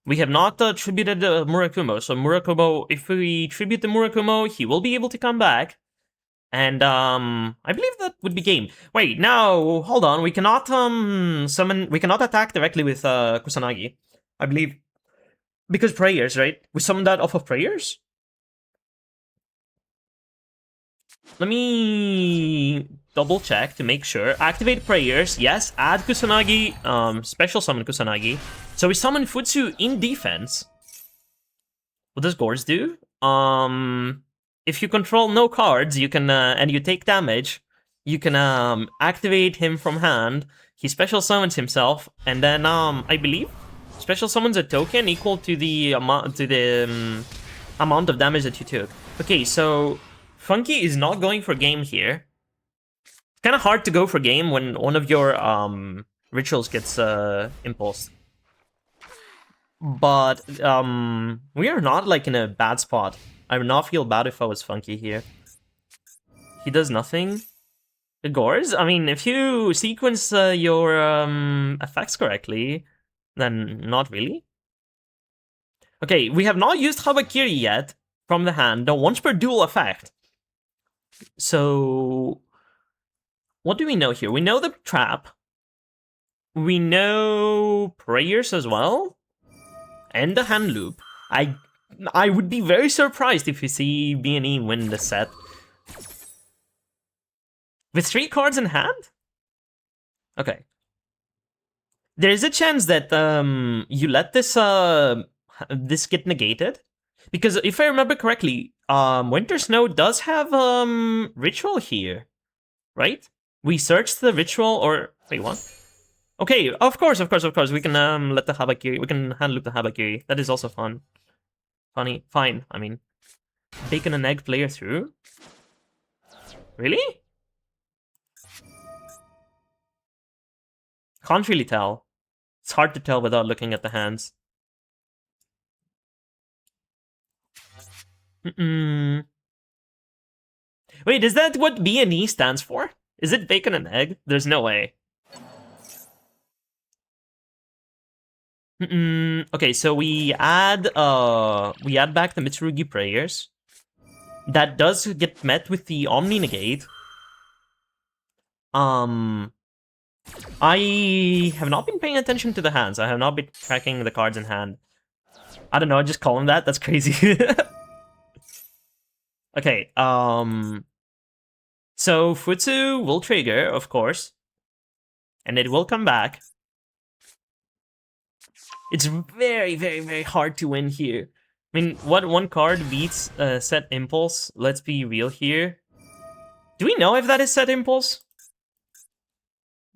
We have not tributed Murakumo, so Murakumo, if we tribute the Murakumo, he will be able to come back. And I believe that would be game. Wait, now hold on. We cannot summon. We cannot attack directly with Kusanagi, I believe, because prayers, right? We summon that off of prayers. Let me double check to make sure. Activate prayers. Yes. Add Kusanagi. Special summon Kusanagi. So we summon Futsu in defense. What does Gores do? If you control no cards, you can and you take damage, you can activate him from hand. He special summons himself, and then I believe special summons a token equal to the amount amount of damage that you took. Okay, so Funky is not going for game here. It's kind of hard to go for game when one of your rituals gets impulsed. But we are not like in a bad spot. I would not feel bad if I was Funky here. He does nothing. Gores? I mean, if you sequence your effects correctly, Then not really. Okay, we have not used Habakiri yet from the hand, though once per dual effect. So, what do we know here? We know the trap. We know prayers as well. And the hand loop. I would be very surprised if we see B&E win the set. With 3 cards in hand? Okay. There is a chance that you let this this get negated. Because if I remember correctly, Winter Snow does have ritual here. Right? We searched the ritual or wait, what? Okay, of course. We can let the Habakiri. We can hand loop the Habakiri. That is also fun. Funny. Fine. I mean, bacon and egg player through? Really? Can't really tell. It's hard to tell without looking at the hands. Wait, is that what B&E stands for? Is it bacon and egg? There's no way. Okay, so we add back the Mitsurugi prayers. That does get met with the Omni Negate. I have not been paying attention to the hands. I have not been tracking the cards in hand. I don't know, I just call them that. That's crazy. Okay, so Futsu will trigger, of course. And it will come back. It's very, very, very hard to win here. I mean, what one card beats Set Impulse? Let's be real here. Do we know if that is Set Impulse?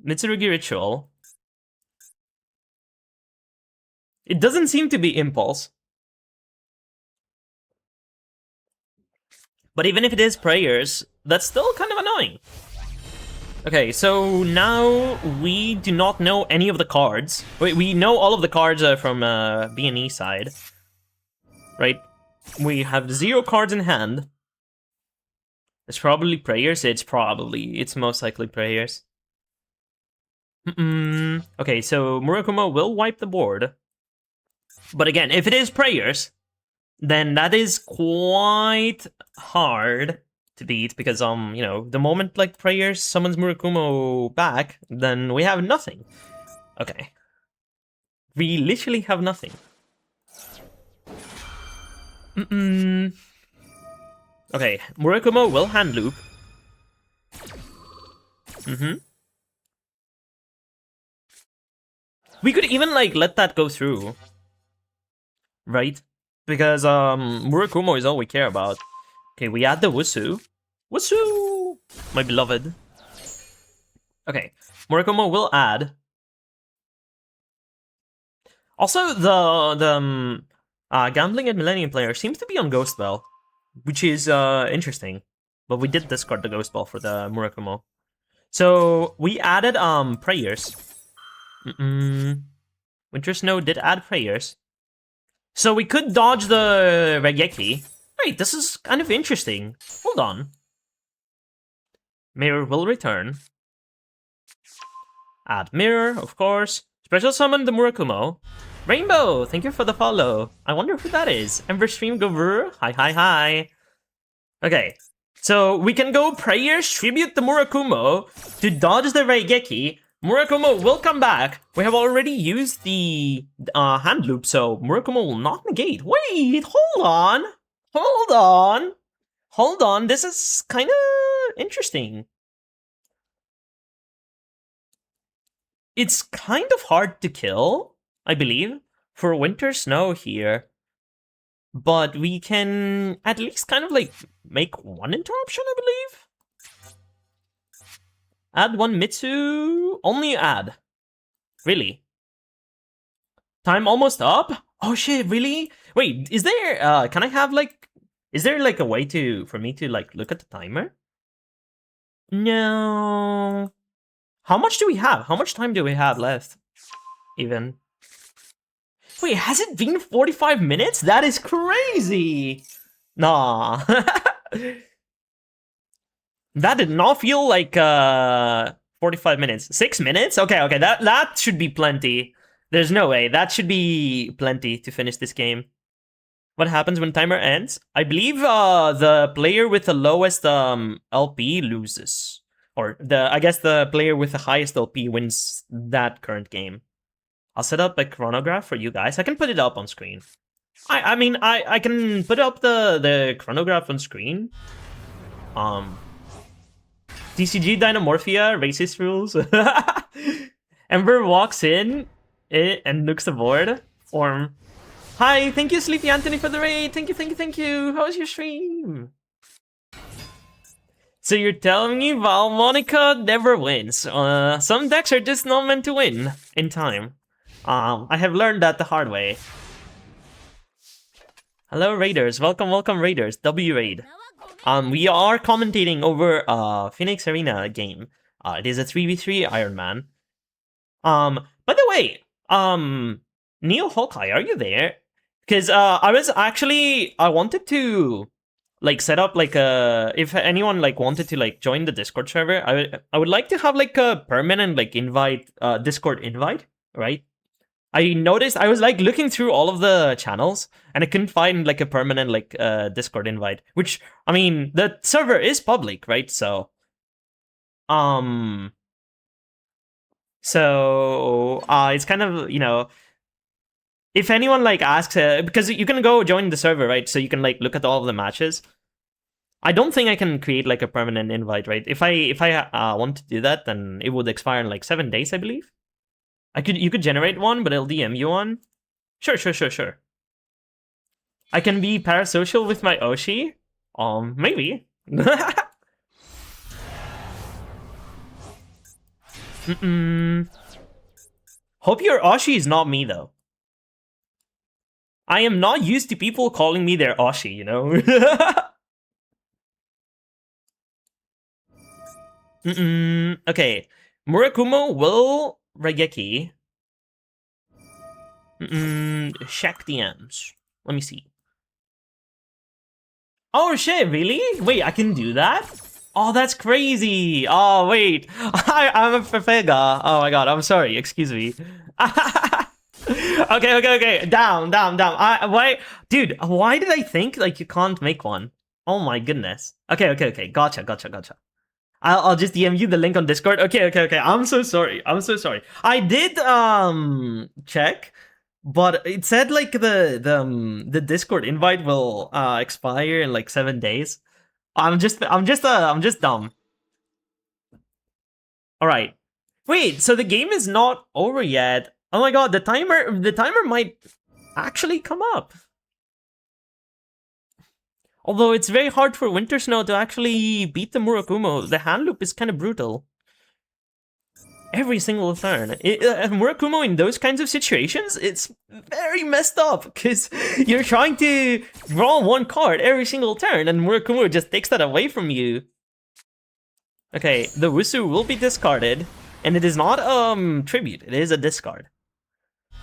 Mitsurugi Ritual. It doesn't seem to be Impulse. But even if it is Prayers, that's still kind of annoying. Okay, so now we do not know any of the cards. Wait, we know all of the cards from B&E side. Right? We have 0 cards in hand. It's probably Prayers. It's most likely Prayers. Okay, so Murakumo will wipe the board. But again, if it is Prayers, then that is quite hard to beat because, you know, the moment, like, Prayers summons Murakumo back, then we have nothing. Okay. We literally have nothing. Okay, Murakumo will hand loop. We could even, like, let that go through. Right? Because, Murakumo is all we care about. Okay, we add the Wusu. Wusu! My beloved. Okay, Murakumo will add. Also, the Gambling and Millennium player seems to be on Ghost Bell, which is interesting. But we did discard the Ghost Bell for the Murakumo. So, we added Prayers. Winter Snow did add Prayers. So we could dodge the Regeki. Wait, this is kind of interesting. Hold on. Mirror will return. Add Mirror, of course. Special summon the Murakumo. Rainbow, thank you for the follow. I wonder who that is. Ember Stream Gavur, hi. Okay, so we can go Prayers, tribute the Murakumo to dodge the Regeki. Murakumo will come back. We have already used the hand loop, so Murakumo will not negate. Wait, hold on. This is kind of interesting. It's kind of hard to kill, I believe, for Winter Snow here. But we can at least kind of like make one interruption, I believe. Add 1 Mitsu. Only add. Really? Time almost up? Oh shit, really? Wait, is there can I have like is there like a way for me to like look at the timer? No. How much do we have? How much time do we have left? Even. Wait, has it been 45 minutes? That is crazy. Nah. That did not feel like 45 minutes. 6 minutes? Okay, that should be plenty. There's no way. That should be plenty to finish this game. What happens when timer ends? I believe the player with the lowest LP loses. Or I guess the player with the highest LP wins that current game. I'll set up a chronograph for you guys. I can put it up on screen. I mean, I can put up the chronograph on screen. TCG Dynamorphia, racist rules. Ember walks in and nukes the board. Form. Hi, thank you, Sleepy Anthony, for the raid. Thank you, thank you, thank you. How was your stream? So you're telling me Valmonica never wins. Some decks are just not meant to win in time. I have learned that the hard way. Hello, Raiders. Welcome, welcome, Raiders. W Raid. We are commentating over Phoenix Arena game. It is a 3v3 Iron Man. By the way, Neo Hawkeye, are you there? Because I wanted to like set up like if anyone like wanted to like join the Discord server, I would like to have like a permanent like invite, Discord invite, right? I noticed I was like looking through all of the channels and I couldn't find like a permanent like Discord invite, which I mean the server is public, right? So it's kind of, you know, if anyone like asks, because you can go join the server, right? So you can like look at all of the matches. I don't think I can create like a permanent invite, right? If I want to do that, then it would expire in like 7 days, I believe. You could generate one, but it'll DM you one. Sure. I can be parasocial with my Oshi? Maybe. Hope your Oshi is not me, though. I am not used to people calling me their Oshi, you know? Okay. Murakumo will Regeki. Check DMs. Let me see. Oh shit, really? Wait, I can do that? Oh, that's crazy. Oh, wait. I'm a Fefega. Oh my god, I'm sorry. Excuse me. Okay. Down. Why? Dude, why did I think like you can't make one? Oh my goodness. Okay. Gotcha. I'll just DM you the link on Discord. Okay. I'm so sorry. I did check, but it said like the Discord invite will expire in like 7 days. I'm just dumb. All right. Wait, so the game is not over yet. Oh my god, the timer might actually come up. Although it's very hard for Winter Snow to actually beat the Murakumo. The hand loop is kind of brutal. Every single turn. Murakumo in those kinds of situations, it's very messed up. Because you're trying to draw one card every single turn. And Murakumo just takes that away from you. Okay, the Wusu will be discarded. And it is not tribute. It is a discard.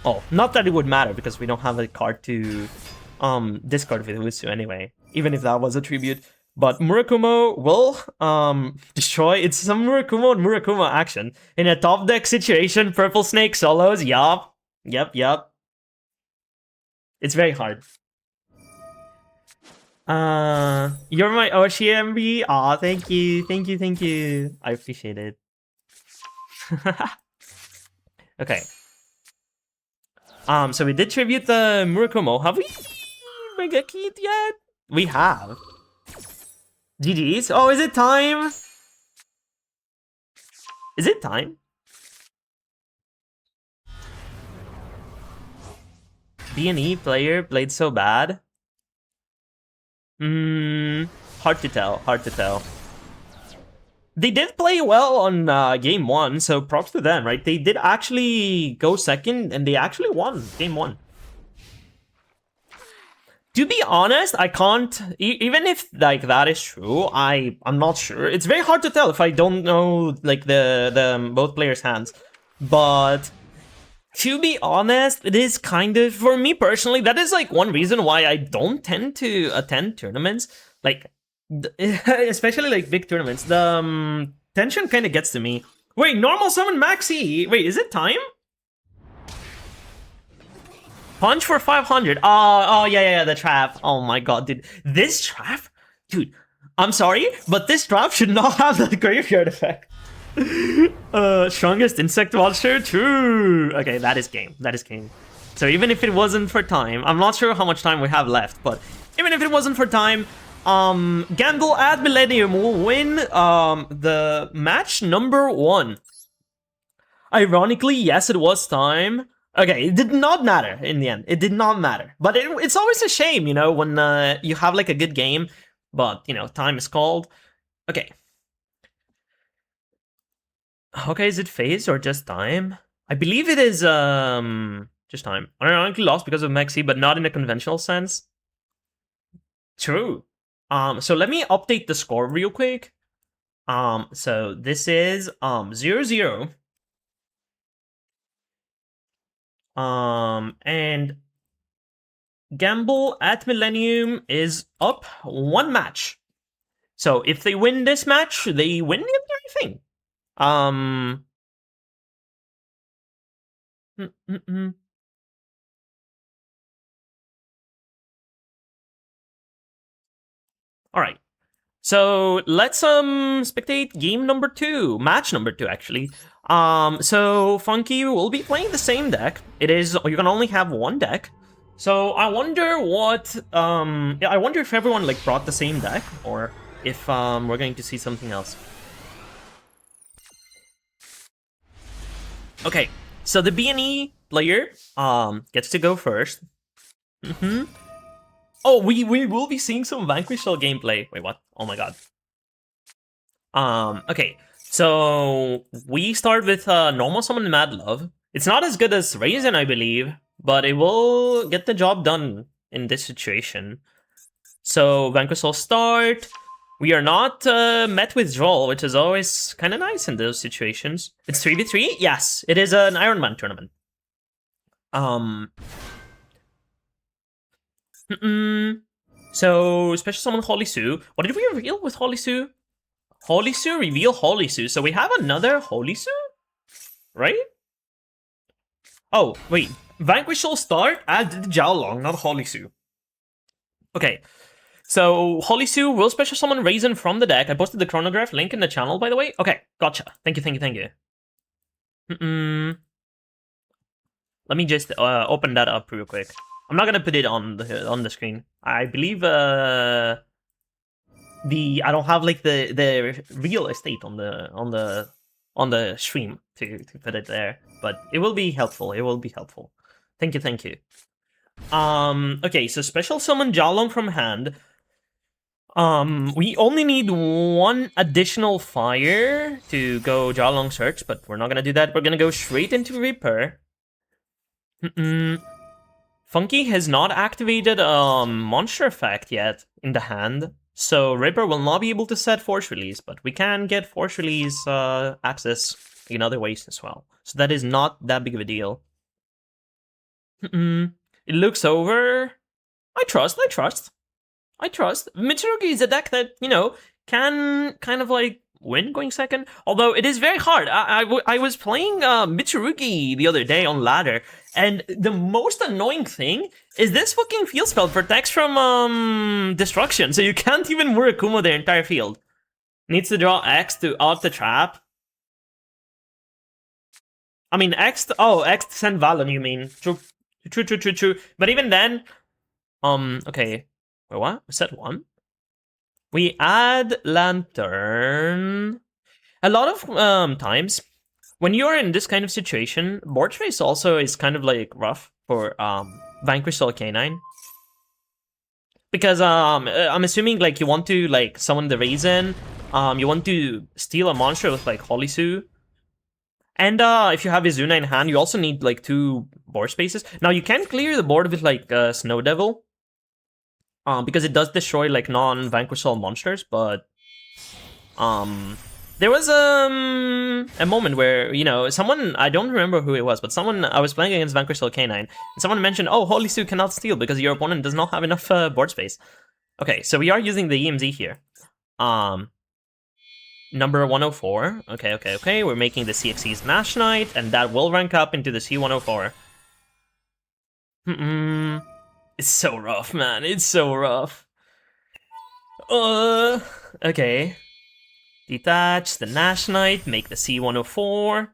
Oh, not that it would matter. Because we don't have a card to discard with Wusu anyway. Even if that was a tribute. But Murakumo will destroy. It's some Murakumo and Murakumo action. In a top deck situation, Purple Snake solos. Yup. It's very hard. You're my OCMB. Aw, thank you. I appreciate it. Okay. So we did tribute the Murakumo. Have we Mega Keyed yet? We have. GG's. Oh, is it time? Is it time? B&E player played so bad. Hard to tell. They did play well on game 1, so props to them, right? They did actually go second, and they actually won game 1. To be honest, I can't, even if like that is true, I'm not sure. It's very hard to tell if I don't know like the both players' hands. But to be honest, it is kind of, for me personally, that is like one reason why I don't tend to attend tournaments. Like, especially like big tournaments. The tension kind of gets to me. Wait, normal summon Maxi! Wait, is it time? Punch for 500. Oh, yeah, the trap. Oh my god, dude. This trap? Dude, I'm sorry, but this trap should not have the graveyard effect. Strongest insect monster? True. Okay, that is game. That is game. So even if it wasn't for time, I'm not sure how much time we have left, but even if it wasn't for time, Gamble at Millennium will win the match number 1. Ironically, yes, it was time. Okay, it did not matter in the end. It did not matter. But it's always a shame, you know, when you have like a good game, but, you know, time is called. Okay. Okay, is it phase or just time? I believe it is just time. Ironically lost because of Mexi, but not in a conventional sense. True. So let me update the score real quick. So this is 0-0. And Gamble at Millennium is up 1 match. So if they win this match, they win the entire thing. All right. So let's spectate game number 2, match number 2 actually. So Funky will be playing the same deck. It is, you can only have 1 deck. So I wonder what I wonder if everyone like brought the same deck or if we're going to see something else. Okay, so the B&E player gets to go first. Oh, we will be seeing some Vanquish Soul gameplay. Wait, what? Oh my god. Okay, so we start with normal summon Mad Love. It's not as good as Raisin, I believe, but it will get the job done in this situation. So Vanquish Soul start. We are not met with draw, which is always kind of nice in those situations. It's 3v3? Yes, it is an Iron Man tournament. So, special summon Holy Sue. What did we reveal with Holy Sue? Holy Sue, reveal Holy Sue. So we have another Holy Sue? Right? Oh, wait. Vanquish Soul start? Add Jiaolong, not Holy Sue. Okay. So, Holy Sue will special summon Raisin from the deck. I posted the chronograph link in the channel, by the way. Okay, gotcha. Thank you. Let me just open that up real quick. I'm not gonna put it on the screen. I believe I don't have like the real estate on the stream to put it there, but it will be helpful. It will be helpful. Thank you. Okay, so special summon Jiaolong from hand. We only need 1 additional fire to go Jiaolong search, but we're not gonna do that. We're gonna go straight into Reaper. Funky has not activated monster effect yet in the hand, so Ripper will not be able to set Force Release, but we can get Force Release access in other ways as well. So that is not that big of a deal. It looks over. I trust. Mitsurugi is a deck that, you know, can kind of like win going second, although it is very hard. I was playing Mitsurugi the other day on ladder, and the most annoying thing is this fucking field spell protects from destruction, so you can't even Murakuma their entire field. Needs to draw X to out the trap. I mean, X to send Valon, you mean. True. But even then, okay. Wait, what? Set 1? We add Lantern. A lot of times, when you're in this kind of situation, board face also is kind of like rough for Vanquish Soul Canine. Because I'm assuming like you want to like summon the Raisin, you want to steal a monster with like Holy Sue. And if you have Izuna in hand, you also need like 2 board spaces. Now you can clear the board with like Snow Devil. Because it does destroy like non-Vanquish Soul monsters, but there was a moment where, you know, someone, I don't remember who it was, but someone, I was playing against Vanquish Soul K9, and someone mentioned, oh, Holy Sue cannot steal because your opponent does not have enough board space. Okay, so we are using the EMZ here. Number 104. Okay. We're making the CXC's Nash Knight, and that will rank up into the C104. It's so rough, man. It's so rough. Okay. Detach the Nash Knight, make the C104.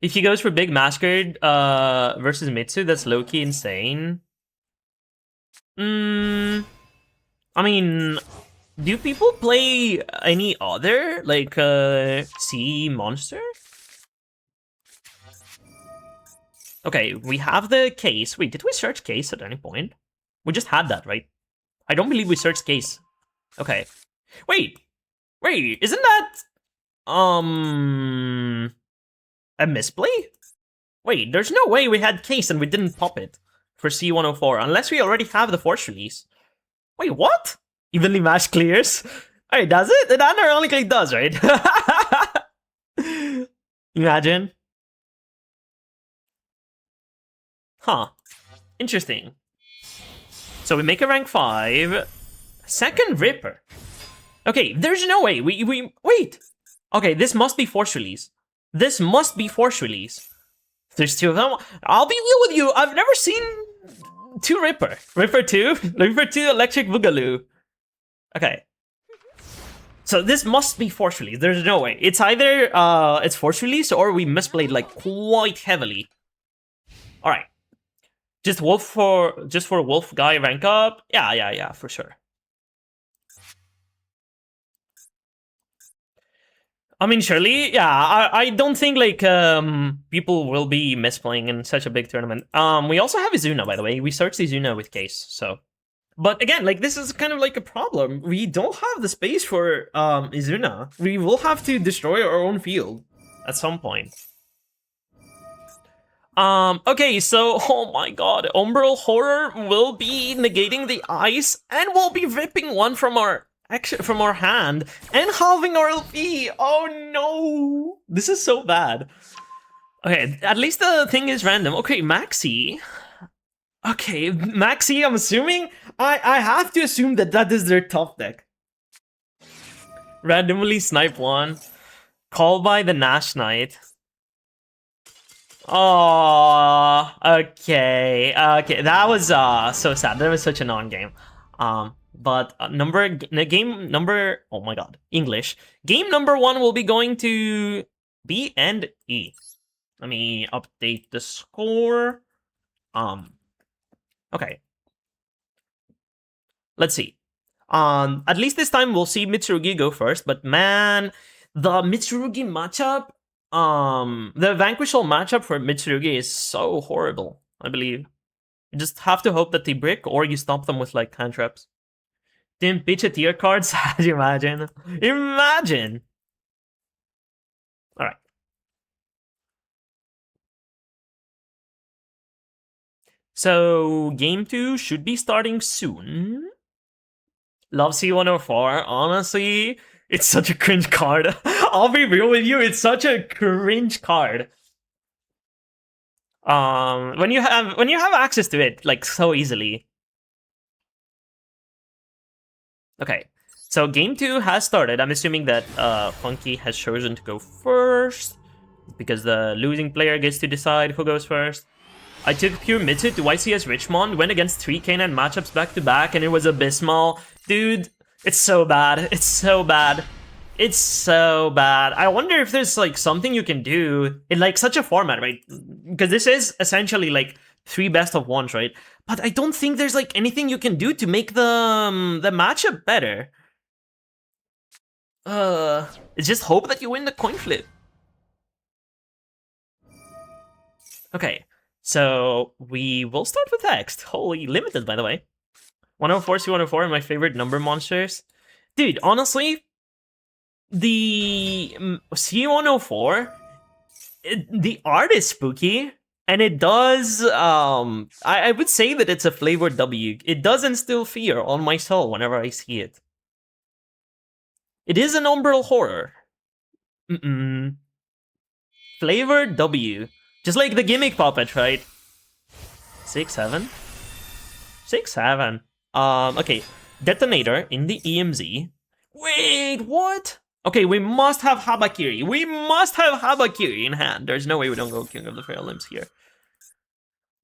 If he goes for Big Masquerade versus Mitsu, that's low-key insane. I mean, do people play any other, like, C monster? Okay, we have the case. Wait, did we search case at any point? We just had that, right? I don't believe we searched case. Okay. Wait, isn't that, a misplay? Wait, there's no way we had case and we didn't pop it for C104, unless we already have the force release. Wait, what? Evenly matched clears? Wait, does it? It ironically does, right? Imagine. Huh. Interesting. So we make a rank 5. Second Ripper. Okay, there's no way. We wait. Okay, this must be force release. This must be force release. There's 2 of them. I'll be real with you. I've never seen 2 Ripper. Ripper 2? Ripper 2 Electric Boogaloo. Okay. So this must be force release. There's no way. It's either it's force release or we misplayed like quite heavily. Alright. Just for Wolf guy rank up? Yeah, for sure. I mean, surely, yeah, I don't think, like, people will be misplaying in such a big tournament. We also have Izuna, by the way. We searched Izuna with Case, so. But again, like, this is kind of like a problem. We don't have the space for, Izuna. We will have to destroy our own field at some point. Okay, so, oh my god, Umbral Horror will be negating the ice, and we'll be ripping one from our hand and halving our LP. Oh no, this is so bad. Okay, at least the thing is random. Okay, Maxi. Okay, Maxi, I'm assuming I have to assume that is their top deck. Randomly snipe one. Call by the Nash Knight. Oh, okay, that was so sad. That was such a non-game. But game number, oh my god, English. Game number 1 will be going to B and E. Let me update the score. Okay. Let's see. At least this time we'll see Mitsurugi go first, but man, the Mitsurugi matchup, the Vanquishal matchup for Mitsurugi is so horrible, I believe. You just have to hope that they brick, or you stop them with, like, cantrips. Didn't pitch a tier card, sad, imagine. Imagine! Alright. So, game 2 should be starting soon. Love C104, honestly, it's such a cringe card. I'll be real with you, it's such a cringe card. When you have access to it, like, so easily. Okay, so game 2 has started. I'm assuming that Funky has chosen to go first, because the losing player gets to decide who goes first. I took pure Mitsu to YCS Richmond, went against 3 K9 matchups back-to-back, and it was abysmal. Dude, it's so bad. It's so bad. It's so bad. I wonder if there's, like, something you can do in, like, such a format, right? Because this is essentially, like, 3 best of ones, right? But I don't think there's, like, anything you can do to make the matchup better. It's just hope that you win the coin flip. Okay, so we will start with text. Holy, limited, by the way. 104, C104 are my favorite number monsters. Dude, honestly, the C104, the art is spooky, and it does, I would say that it's a flavored W. It does instill fear on my soul whenever I see it. It is an umbral horror. Flavored W. Just like the gimmick puppet, right? 6-7? 6-7. Okay. Detonator in the EMZ. Wait, what? Okay, we must have Habakiri. We must have Habakiri in hand. There's no way we don't go King of the Frail Limbs here.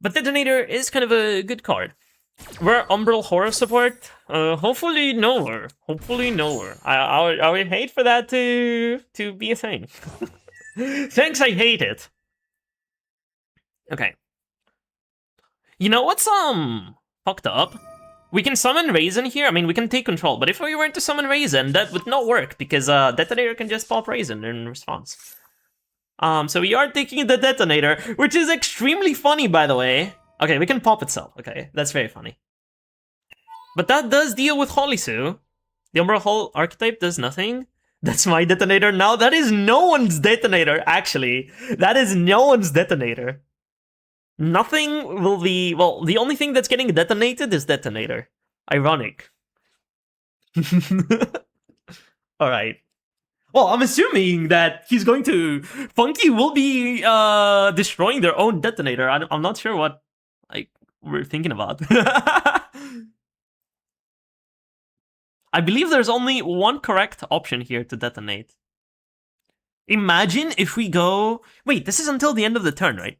But Detonator is kind of a good card. We're Umbral Horror support. Hopefully nowhere. Hopefully nowhere. I would hate for that to be a thing. Thanks, I hate it. Okay. You know what's fucked up? We can summon Raisin here. I mean, we can take control, but if we were to summon Raisin, that would not work because Detonator can just pop Raisin in response. So we are taking the Detonator, which is extremely funny, by the way. Okay, we can pop itself. Okay, that's very funny. But that does deal with Holisu. The Umbral Hull archetype does nothing. That's my Detonator now. That is no one's Detonator, actually. That is no one's Detonator. Nothing will be... Well, the only thing that's getting detonated is Detonator. Ironic. Alright. Well, I'm assuming that he's going to... Funky will be destroying their own Detonator. I'm not sure what we're thinking about. I believe there's only one correct option here to detonate. Imagine if we go... Wait, this is until the end of the turn, right?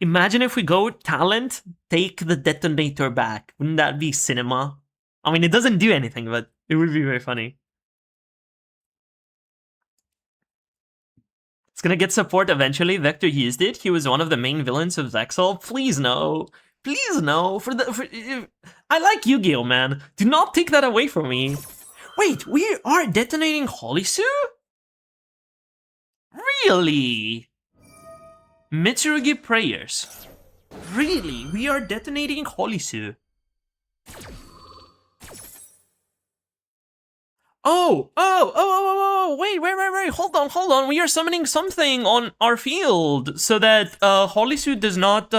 Imagine if we go talent, take the Detonator back. Wouldn't that be cinema? I mean, it doesn't do anything, but it would be very funny. It's gonna get support eventually. Vector used it. He was one of the main villains of Zexal. Please no. Please no. I like Yu-Gi-Oh, man. Do not take that away from me. Wait, we are detonating Holisu? Really? Mitsurugi Prayers. Really? We are detonating Holisu. Oh, wait, hold on. We are summoning something on our field so that Holisu does not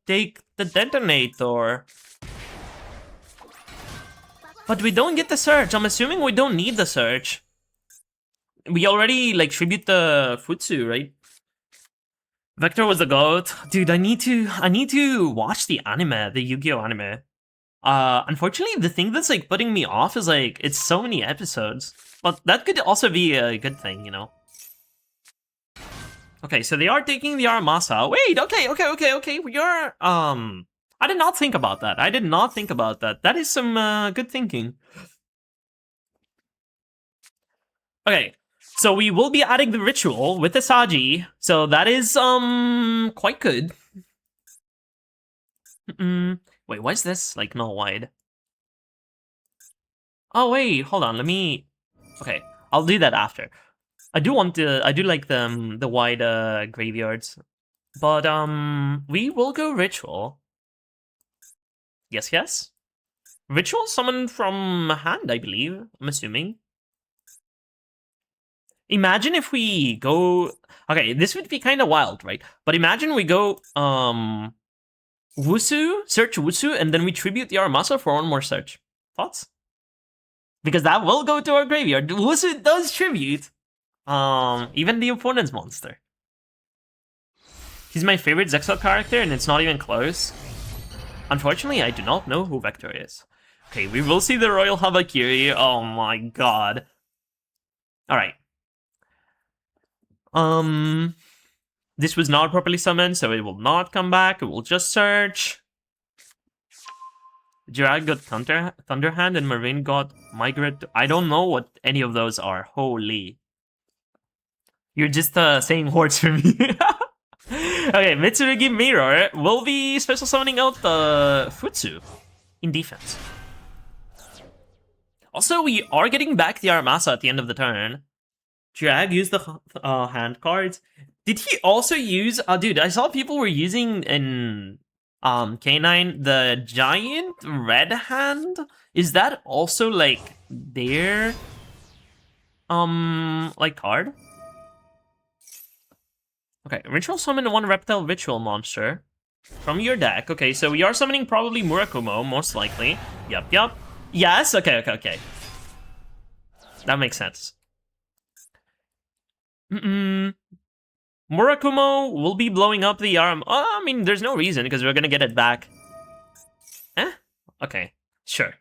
take the detonator. But we don't get the search. I'm assuming we don't need the search. We already, like, tribute the Futsu, right? Vector was the GOAT. Dude, I need to watch the anime, the Yu-Gi-Oh anime. Unfortunately, the thing that's, like, putting me off is, like, it's so many episodes. But that could also be a good thing, you know? Okay, so they are taking the Aramasa. Wait, okay. We are, I did not think about that. That is some, good thinking. Okay, so we will be adding the ritual with the Saji. So that is, quite good. Wait, why is this, like, null wide? Oh, wait, hold on, let me... Okay, I'll do that after. I do like the wide, graveyards. But, we will go ritual. Yes? Ritual summoned from hand, I believe, I'm assuming. Imagine if we go... Okay, this would be kind of wild, right? But imagine we go, Wusu, search Wusu, and then we tribute the Aramasa for one more search. Thoughts? Because that will go to our graveyard. Wusu does tribute, even the opponent's monster. He's my favorite Zexal character, and it's not even close. Unfortunately, I do not know who Vector is. Okay, we will see the Royal Habakiri. Oh my god. Alright. This was not properly summoned, so it will not come back. It will just search. Jirag got Thunderhand and Marine got Migrate. I don't know what any of those are. Holy. You're just saying hordes for me. Okay, Mitsurugi Mirror will be special summoning out the Futsu in defense. Also, we are getting back the Aramasa at the end of the turn. Jirag used the hand cards. Did he also use... dude, I saw people were using in K9 the giant red hand. Is that also, like, their... like, card? Okay, ritual summon one reptile ritual monster from your deck. Okay, so we are summoning probably Murakumo, most likely. Yup. Yes, okay. That makes sense. Murakumo will be blowing up the arm. I mean, there's no reason, because we're gonna get it back. Okay, sure.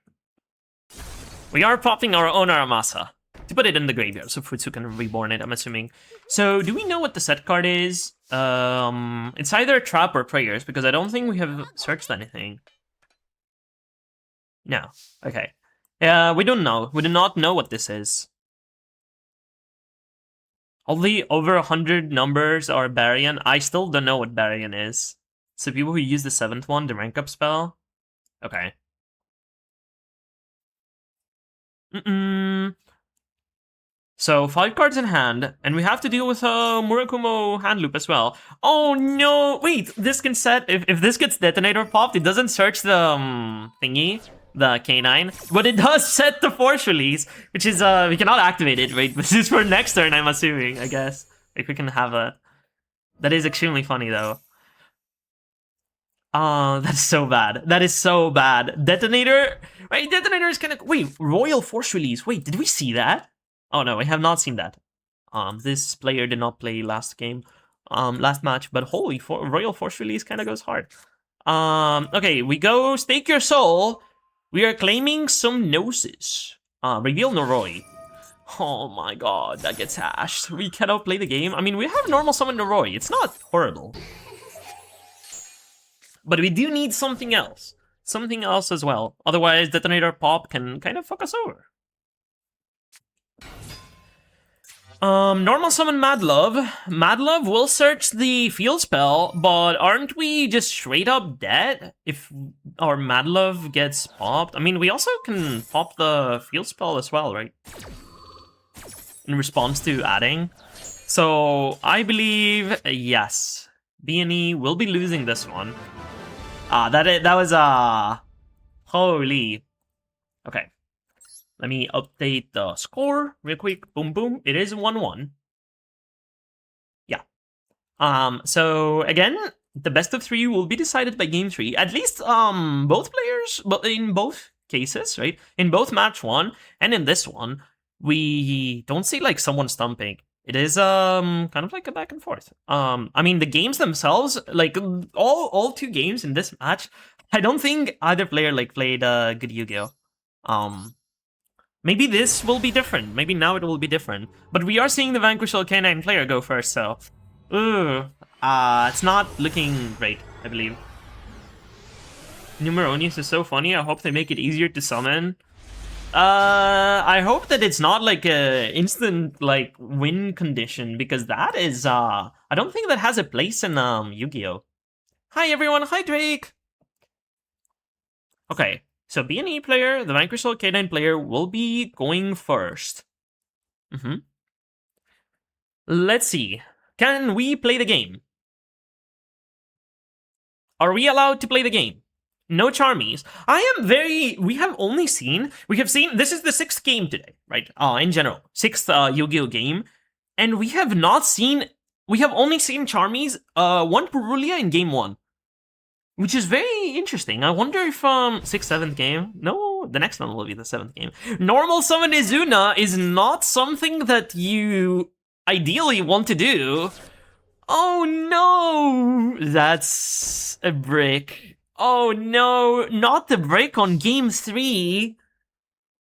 We are popping our own Aramasa to put it in the graveyard, so Futsu can reborn it, I'm assuming. So, do we know what the set card is? It's either trap or prayers, because I don't think we have searched anything. No. Okay. We don't know. We do not know what this is. Only over 100 numbers are Baryon. I still don't know what Baryon is. So people who use the 7th one, the rank up spell. Okay. So 5 cards in hand, and we have to deal with a Murakumo hand loop as well. Oh no! Wait, this can set, if this gets detonator popped, it doesn't search the thingy, the K9, but it does set the force release, which is, we cannot activate it, right? This is for next turn, I'm assuming, I guess. If we can have a... That is extremely funny, though. Oh, that's so bad. That is so bad. Detonator? Right, Detonator is kind of... Wait, Royal Force Release. Wait, did we see that? Oh no, I have not seen that. This player did not play last game, last match, but holy, Royal Force Release kind of goes hard. Okay, we go Stake Your Soul. We are claiming some Gnosis. Reveal Noroi. Oh my god, that gets hashed. We cannot play the game. I mean, we have normal summon Noroi. It's not horrible. But we do need something else. Something else as well. Otherwise, Detonator Pop can kind of fuck us over. Normal summon Madlove. Madlove will search the field spell, but aren't we just straight up dead if our Madlove gets popped? I mean, we also can pop the field spell as well, right? In response to adding. So, I believe, yes. B&E will be losing this one. That was, holy. Okay. Let me update the score real quick. Boom, boom. It is 1-1. Yeah. So again, the best of 3 will be decided by game 3. At least, both players, but in both cases, right? In both match 1 and in this one, we don't see like someone stumping. It is kind of like a back and forth. I mean, the games themselves, like all 2 games in this match, I don't think either player like played good Yu-Gi-Oh. Maybe this will be different. Maybe now it will be different. But we are seeing the Vanquish K9 player go first, so... it's not looking great, I believe. Numeronius is so funny. I hope they make it easier to summon. I hope that it's not like a instant, like, win condition, because that is, I don't think that has a place in, Yu-Gi-Oh! Hi, everyone. Hi, Drake. Okay. So B&E player, the Vanquish K9 player, will be going first. Let's see. Can we play the game? Are we allowed to play the game? No Charmies. We have seen, this is the 6th game today, right? In general, 6th Yu-Gi-Oh! Game. And we have only seen Charmies, 1 Purulia in game 1. Which is very interesting. I wonder if 6th, 7th game. No, the next one will be the 7th game. Normal summon Izuna is not something that you ideally want to do. Oh no! That's a break. Oh no, not the break on game 3.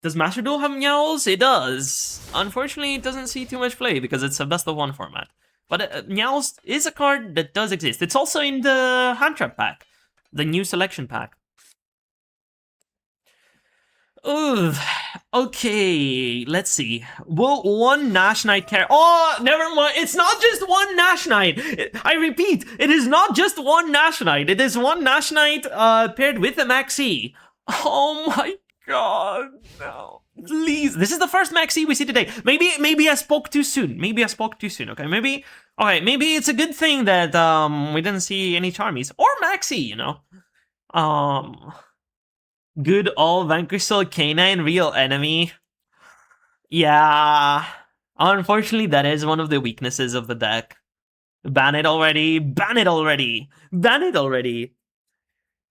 Does Master Duel have Meowls? It does. Unfortunately, it doesn't see too much play because it's a best of 1 format. But Meowls is a card that does exist. It's also in the Hand Trap pack. The new selection pack. Ugh. Okay, let's see. Will 1 Nash Knight carry? Oh, never mind. It's not just 1 Nash Knight. I repeat, it is not just 1 Nash Knight. It is 1 Nash Knight paired with a Maxi. Oh my god, no. Please, this is the first Maxi we see today. Maybe I spoke too soon. Okay, maybe it's a good thing that we didn't see any Charmies or Maxi, you know. Good all Vanquish K9 real enemy. Yeah. Unfortunately, that is one of the weaknesses of the deck. Ban it already.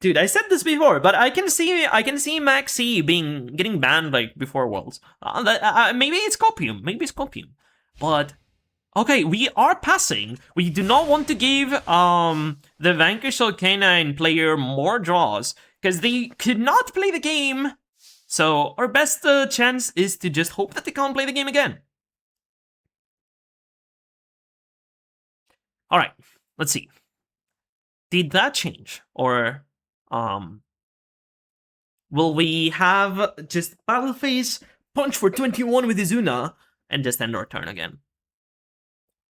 Dude, I said this before, but I can see Maxi getting banned like before Worlds. Maybe it's Copium. But okay, we are passing. We do not want to give the Vanquish K9 player more draws because they could not play the game. So our best chance is to just hope that they can't play the game again. All right, let's see. Did that change, or will we have just battle phase, punch for 21 with Izuna, and just end our turn again?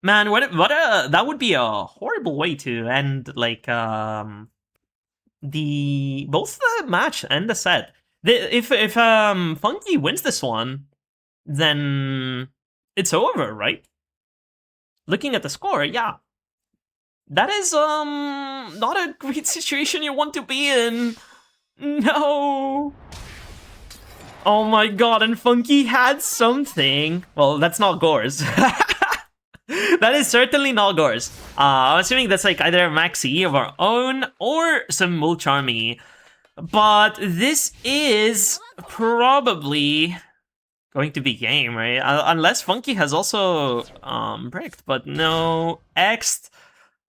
Man, what a that would be a horrible way to end like the both the match and the set. If Funky wins this one, then it's over, right? Looking at the score, yeah. That is not a great situation you want to be in. No. Oh my god, and Funky had something. Well, that's not Gore's. That is certainly not Gore's. I'm assuming that's like either Maxi of our own or some Mulcharmy. But this is probably going to be game, right? Unless Funky has also bricked, but no. X'd.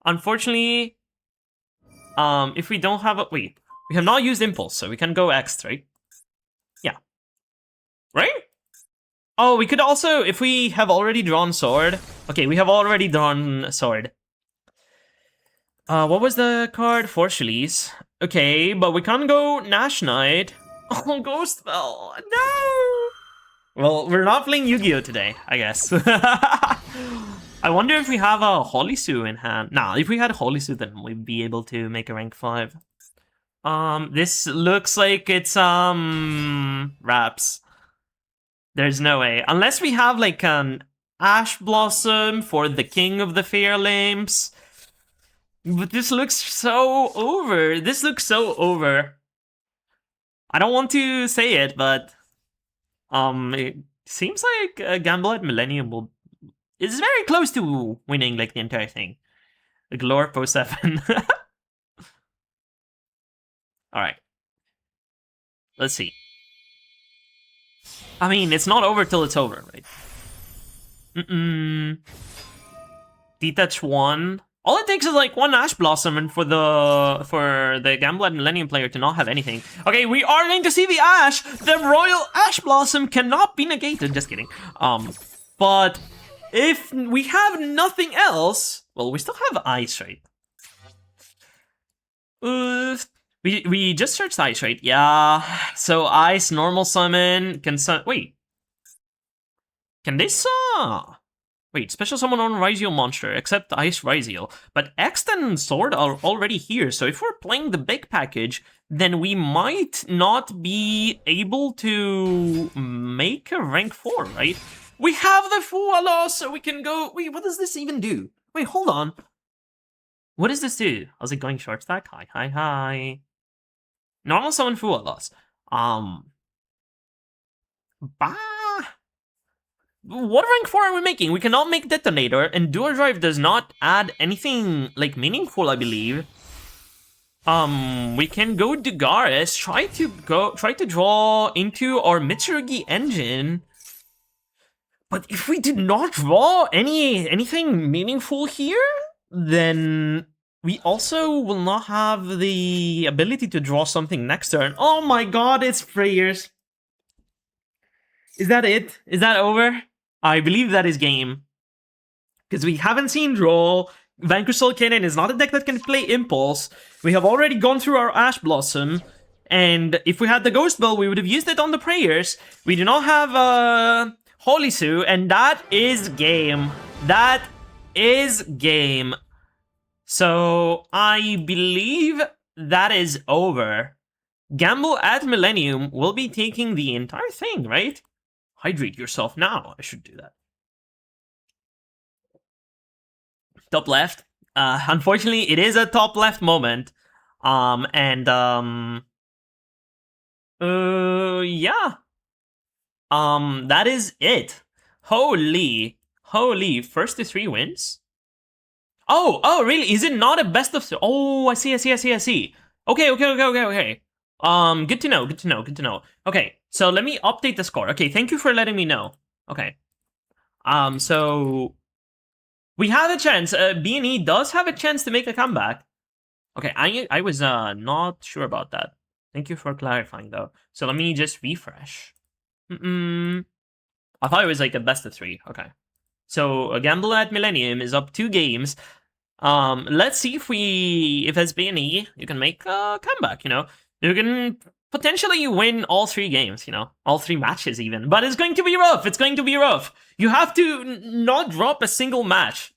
Unfortunately, if we don't have a... Wait, we have not used Impulse, so we can go X'd, right? Yeah. Right? Oh, we could also, if we have already drawn Sword... Okay, we have already drawn Sword. What was the card? Force Release. Okay, but we can't go Nash Knight. Oh, Ghost Spell. No! Well, we're not playing Yu-Gi-Oh! Today, I guess. I wonder if we have a Holisu in hand. Nah, if we had Holisu, then we'd be able to make a rank 5. This looks like it's, Wraps. There's no way. Unless we have, like, an Ash Blossom for the King of the Fair Lamps. But this looks so over. This looks so over. I don't want to say it, but... it seems like a gamble at Millennium is very close to winning, like, the entire thing. The Glor post 7. Alright. Let's see. I mean, it's not over till it's over, right? Detach 1. All it takes is like one Ash Blossom and for the Gamble at Millennium player to not have anything. Okay, we are going to see the Ash! The Royal Ash Blossom cannot be negated. Just kidding. But if we have nothing else, well, we still have Ice, right? We just searched Ice, right? Yeah. So Ice, normal summon, can wait. Can this wait, special summon on Ryziel monster, except Ice Ryziel. But X and Sword are already here, so if we're playing the big package, then we might not be able to make a rank 4, right? We have the Fuala, so we can go... Wait, what does this even do? Wait, hold on. What does this do? How's it going short stack? Hi. Normal summon Fualas. What rank 4 are we making? We cannot make Detonator, and Dual Drive does not add anything, like, meaningful, I believe. We can go Dugaris, try to draw into our Mitsurugi engine. But if we do not draw anything meaningful here, then we also will not have the ability to draw something next turn. Oh my god, it's prayers. Is that it? Is that over? I believe that is game. Because we haven't seen draw. Vanquish Soul Cannon is not a deck that can play Impulse. We have already gone through our Ash Blossom. And if we had the Ghost Bell, we would have used it on the prayers. We do not have Holy Sue, and that is game. That is game. So I believe that is over. Gamble at Millennium will be taking the entire thing, right? Hydrate yourself now. I should do that. Top left. Unfortunately, it is a top left moment. Yeah. That is it. Holy. First to 3 wins? Oh, really? Is it not a best of... Oh, I see. Okay. Good to know. Okay, so let me update the score. Okay, thank you for letting me know. Okay. So... We have a chance. B&E does have a chance to make a comeback. Okay, I was not sure about that. Thank you for clarifying, though. So let me just refresh. I thought it was like a best of 3. Okay. So, a Gamble at Millennium is up 2 games. Let's see if as B&E you can make a comeback. You know, you can potentially win all 3 games. You know, all 3 matches even. But it's going to be rough. It's going to be rough. You have to not drop a single match.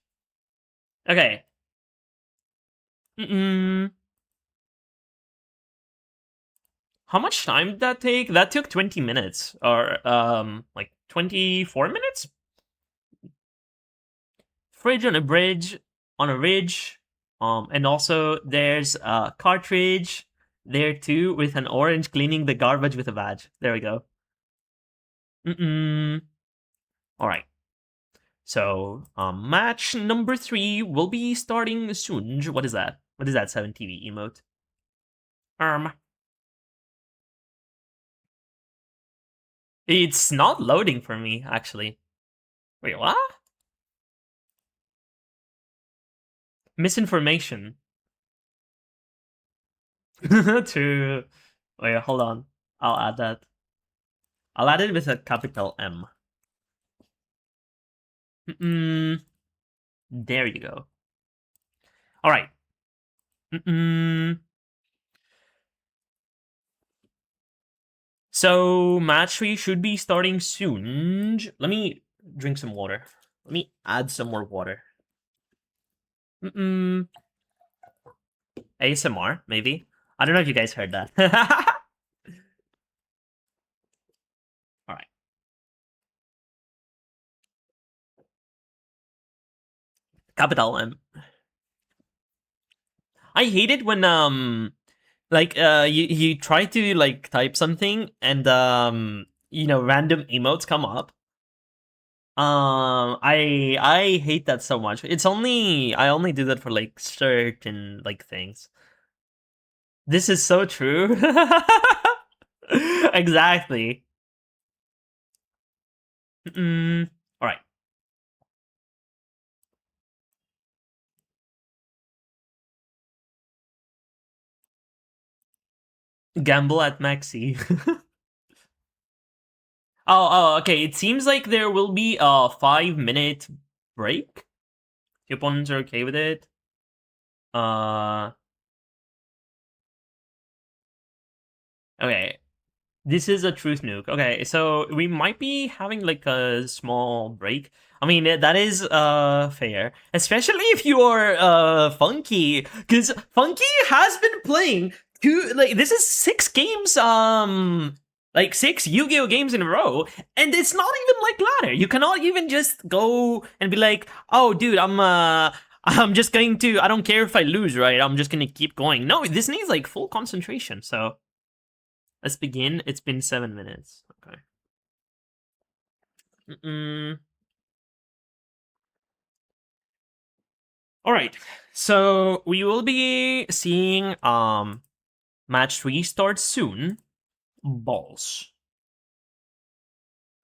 Okay. How much time did that take? That took 20 minutes, or like 24 minutes. Fridge on a bridge, on a ridge, and also there's a cartridge there too with an orange cleaning the garbage with a badge. There we go. All right. So, match number 3 will be starting soon. What is that? What is that 7TV emote? It's not loading for me, actually. Wait, what? Misinformation. To... Wait, hold on. I'll add that. I'll add it with a capital M. There you go. All right. So, match 3 should be starting soon. Let me drink some water. Let me add some more water. ASMR, maybe? I don't know if you guys heard that. Alright. Capital M. I hate it when, like, you try to, like, type something and, you know, random emotes come up. I hate that so much. I only do that for, like, certain, like, things. This is so true. Exactly. All right. Gamble at Maxi. Oh, okay. It seems like there will be a 5-minute break. The opponents are okay with it. Okay. This is a truth nuke. Okay, so we might be having like a small break. I mean, that is fair, especially if you are Funky, because Funky has been playing this is 6 games, like 6 Yu-Gi-Oh games in a row, and it's not even like ladder. You cannot even just go and be like, oh, dude, I'm just going to. I don't care if I lose, right? I'm just gonna keep going. No, this needs like full concentration. So. Let's begin. It's been 7 minutes. Okay. All right. So we will be seeing match 3 start soon. Balls.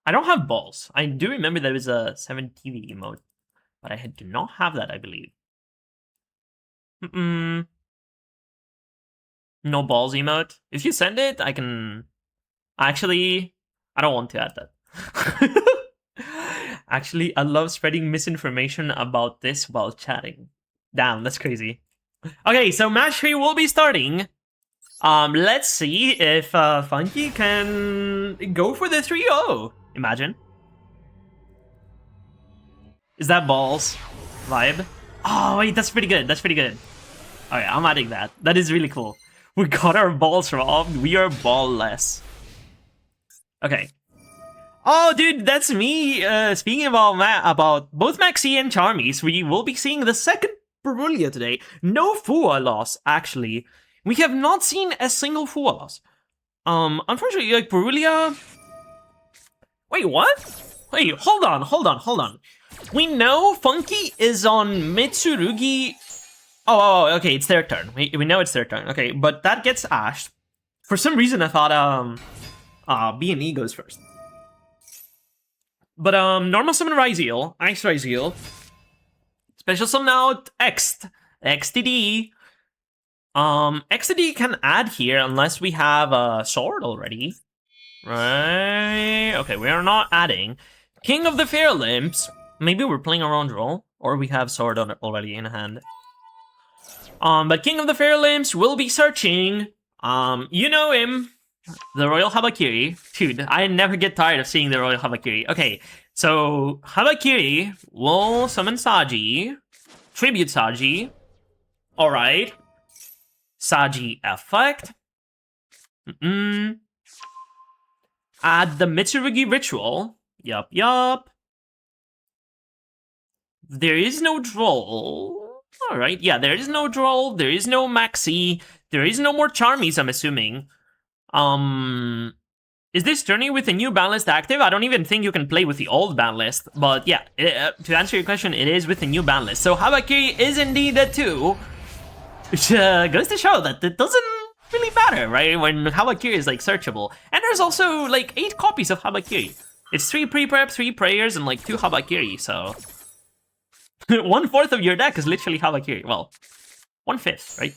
I don't have balls. I do remember there was a 7TV emote, but I do not have that, I believe. No balls emote. If you send it, I can. Actually, I don't want to add that. Actually, I love spreading misinformation about this while chatting. Damn, that's crazy. Okay, so match 3 will be starting. Let's see if Funky can go for the 3-0. Imagine. Is that balls vibe? Oh, wait, that's pretty good. That's pretty good. Okay, I'm adding that. That is really cool. We got our balls robbed. We are ball-less. Okay. Oh, dude, that's me. Speaking about both Maxi and Charmies, we will be seeing the second Perulia today. No Fua loss, actually. We have not seen a single Fua loss. Unfortunately, like, Perulia... Wait, what? Wait, hold on. We know Funky is on Mitsurugi... Oh, okay, it's their turn. We know it's their turn. Okay, but that gets ashed. For some reason, I thought, B&E goes first. But, normal summon Ryzeal, Ice Ryzeal. Special summon out XTD. XTD can add here unless we have a sword already. Right? Okay, we are not adding. King of the Fair Limbs. Maybe we're playing our own role, or we have sword on it already in hand. But King of the Fair Limbs will be searching. You know him. The Royal Habakiri. Dude, I never get tired of seeing the Royal Habakiri. Okay, so Habakiri will summon Saji. Tribute Saji. Alright. Saji effect. Add the Mitsurugi ritual. Yup. There is no droll. Alright, yeah, there is no droll. There is no maxi. There is no more charmies, I'm assuming. Is this journey with a new ban list active? I don't even think you can play with the old ban list. But yeah, to answer your question, it is with the new ban list. So Habakiri is indeed a 2. Which goes to show that it doesn't really matter, right? When Habakiri is like searchable. And there's also like 8 copies of Habakiri. It's 3 pre-prep, 3 prayers, and like 2 Habakiri, so 1/4 of your deck is literally Habakiri. Well, 1/5, right?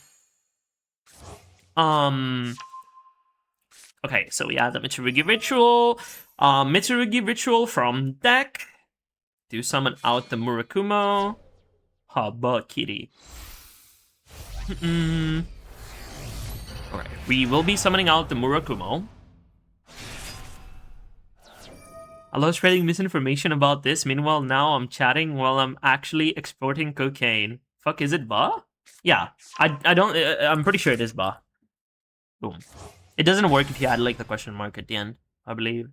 Okay, so we add the Mitsurugi Ritual. Mitsurugi Ritual from deck. Do summon out the Murakumo. Habakiri. Alright, we will be summoning out the Murakumo. I love spreading misinformation about this. Meanwhile, now I'm chatting while I'm actually exporting cocaine. Fuck, is it Ba? Yeah, I don't. I'm pretty sure it is Ba. Boom. It doesn't work if you add like the question mark at the end, I believe.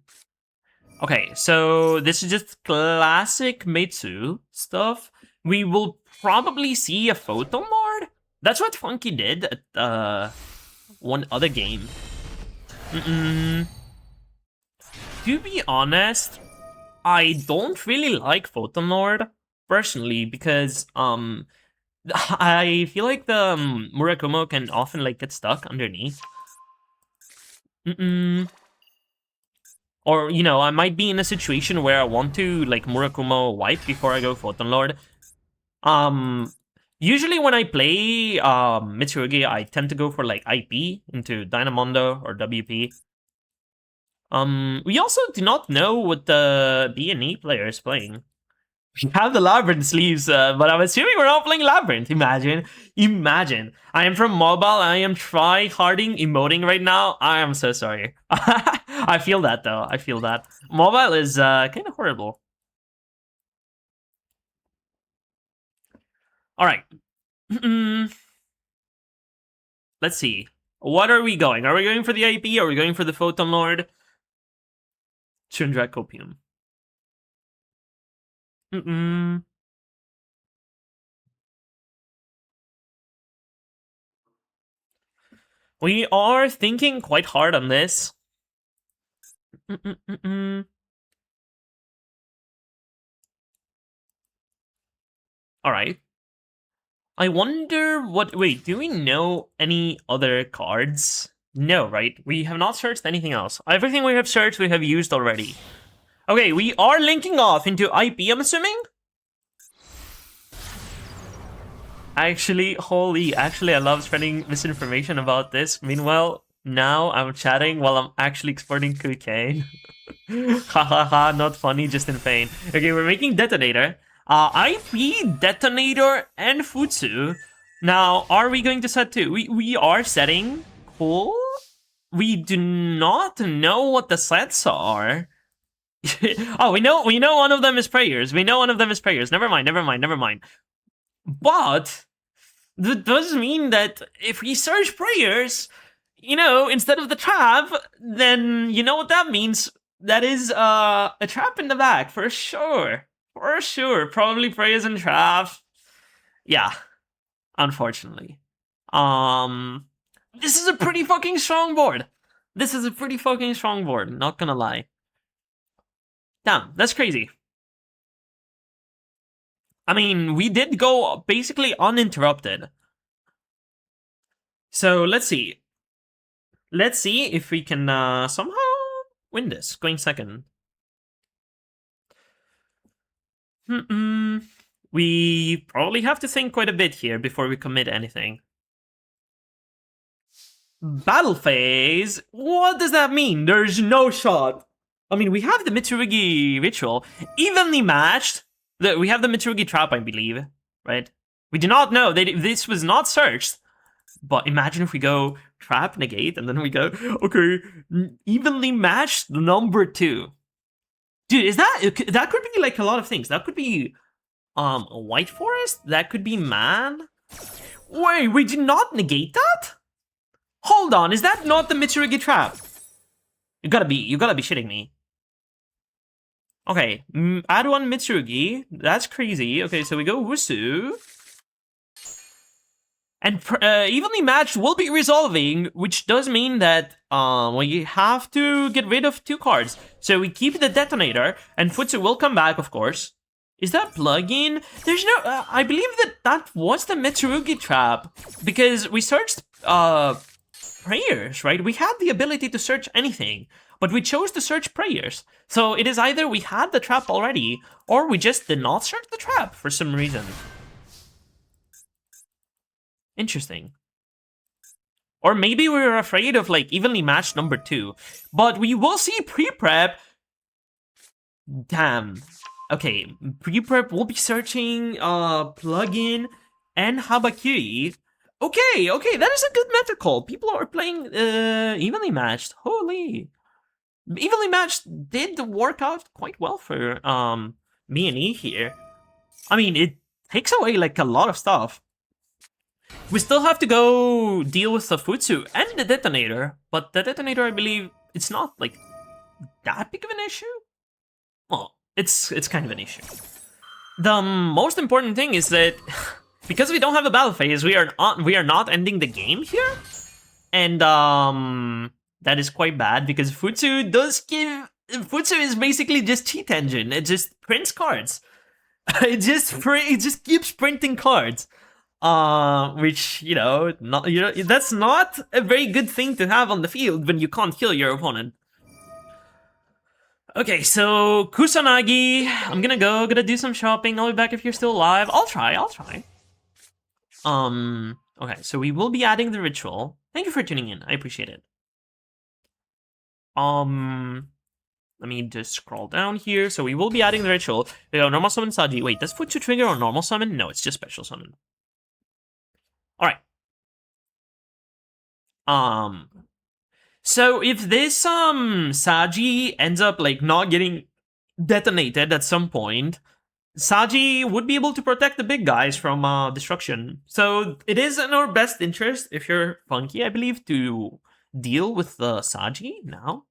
Okay, so this is just classic Meitsu stuff. We will probably see a Photon Lord. That's what Funky did at one other game. To be honest, I don't really like Photon Lord personally because I feel like the Murakumo can often like get stuck underneath. Or, you know, I might be in a situation where I want to like Murakumo wipe before I go Photon Lord. Usually when I play Mitsurugi, I tend to go for like IP into Dynamondo or WP. We also do not know what the B&E player is playing. We have the Labyrinth sleeves, but I'm assuming we're not playing Labyrinth. Imagine. I am from mobile. I am try-harding emoting right now. I am so sorry. I feel that, though. I feel that. Mobile is kind of horrible. Alright. Let's see. What are we going? Are we going for the IP? Are we going for the Photon Lord? Chundra Copium. We are thinking quite hard on this. Alright. I wonder what... Wait, do we know any other cards? No, right? We have not searched anything else. Everything we have searched, we have used already. Okay, we are linking off into IP, I'm assuming? Actually, I love spreading misinformation about this. Meanwhile, now I'm chatting while I'm actually exporting cocaine. Hahaha, not funny, just in pain. Okay, we're making Detonator. IP, Detonator, and Futsu. Now, are we going to set 2? We are setting. Cool. We do not know what the sets are. Oh, we know one of them is prayers. Never mind. But that does mean that if we search prayers, you know, instead of the trap, then you know what that means. That is a trap in the back, for sure. Probably prayers and trap. Yeah. Unfortunately. This is a pretty fucking strong board. Not gonna lie. Damn, that's crazy. I mean, we did go basically uninterrupted. So let's see. Let's see if we can somehow win this. Going second. We probably have to think quite a bit here before we commit anything. Battle phase? What does that mean? There's no shot. I mean, we have the Mitsurugi ritual. Evenly matched. We have the Mitsurugi trap, I believe. Right? We do not know. This was not searched. But imagine if we go trap, negate, and then we go, okay, evenly matched number 2. Dude, is that could be like a lot of things. That could be a white forest. That could be man. Wait, we did not negate that? Hold on, is that not the Mitsurugi trap? You gotta be shitting me. Okay, add 1 Mitsurugi. That's crazy. Okay, so we go Wusu. And evenly matched will be resolving, which does mean that we have to get rid of 2 cards. So we keep the detonator, and Futsu will come back, of course. Is that plugin? There's no... I believe that was the Mitsurugi trap, because we searched prayers, right? We had the ability to search anything, but we chose to search prayers. So it is either we had the trap already, or we just did not search the trap for some reason. Interesting. Or maybe we were afraid of, like, evenly matched number 2. But we will see pre-prep. Damn. Okay, pre-prep will be searching plugin and Habakiri. Okay, that is a good meta call. People are playing evenly matched. Holy. Evenly matched did work out quite well for me and E here. I mean, it takes away, like, a lot of stuff. We still have to go deal with the Futsu and the detonator, but the detonator, I believe, it's not, like, that big of an issue? Well, it's kind of an issue. The most important thing is that, because we don't have a battle phase, we are not ending the game here, and, that is quite bad, because Futsu is basically just cheat engine. It just prints cards. It just keeps printing cards. Which, that's not a very good thing to have on the field when you can't kill your opponent. Okay, so Kusanagi, I'm gonna do some shopping. I'll be back if you're still alive. I'll try. Okay, so we will be adding the ritual. Thank you for tuning in. I appreciate it. Let me just scroll down here. So we will be adding the ritual. Normal summon Saji. Wait, does Futsu trigger on normal summon? No, it's just special summon. Alright. So if this Saji ends up, like, not getting detonated at some point, Saji would be able to protect the big guys from destruction. So it is in our best interest, if you're Funky, I believe, to deal with the Saji now.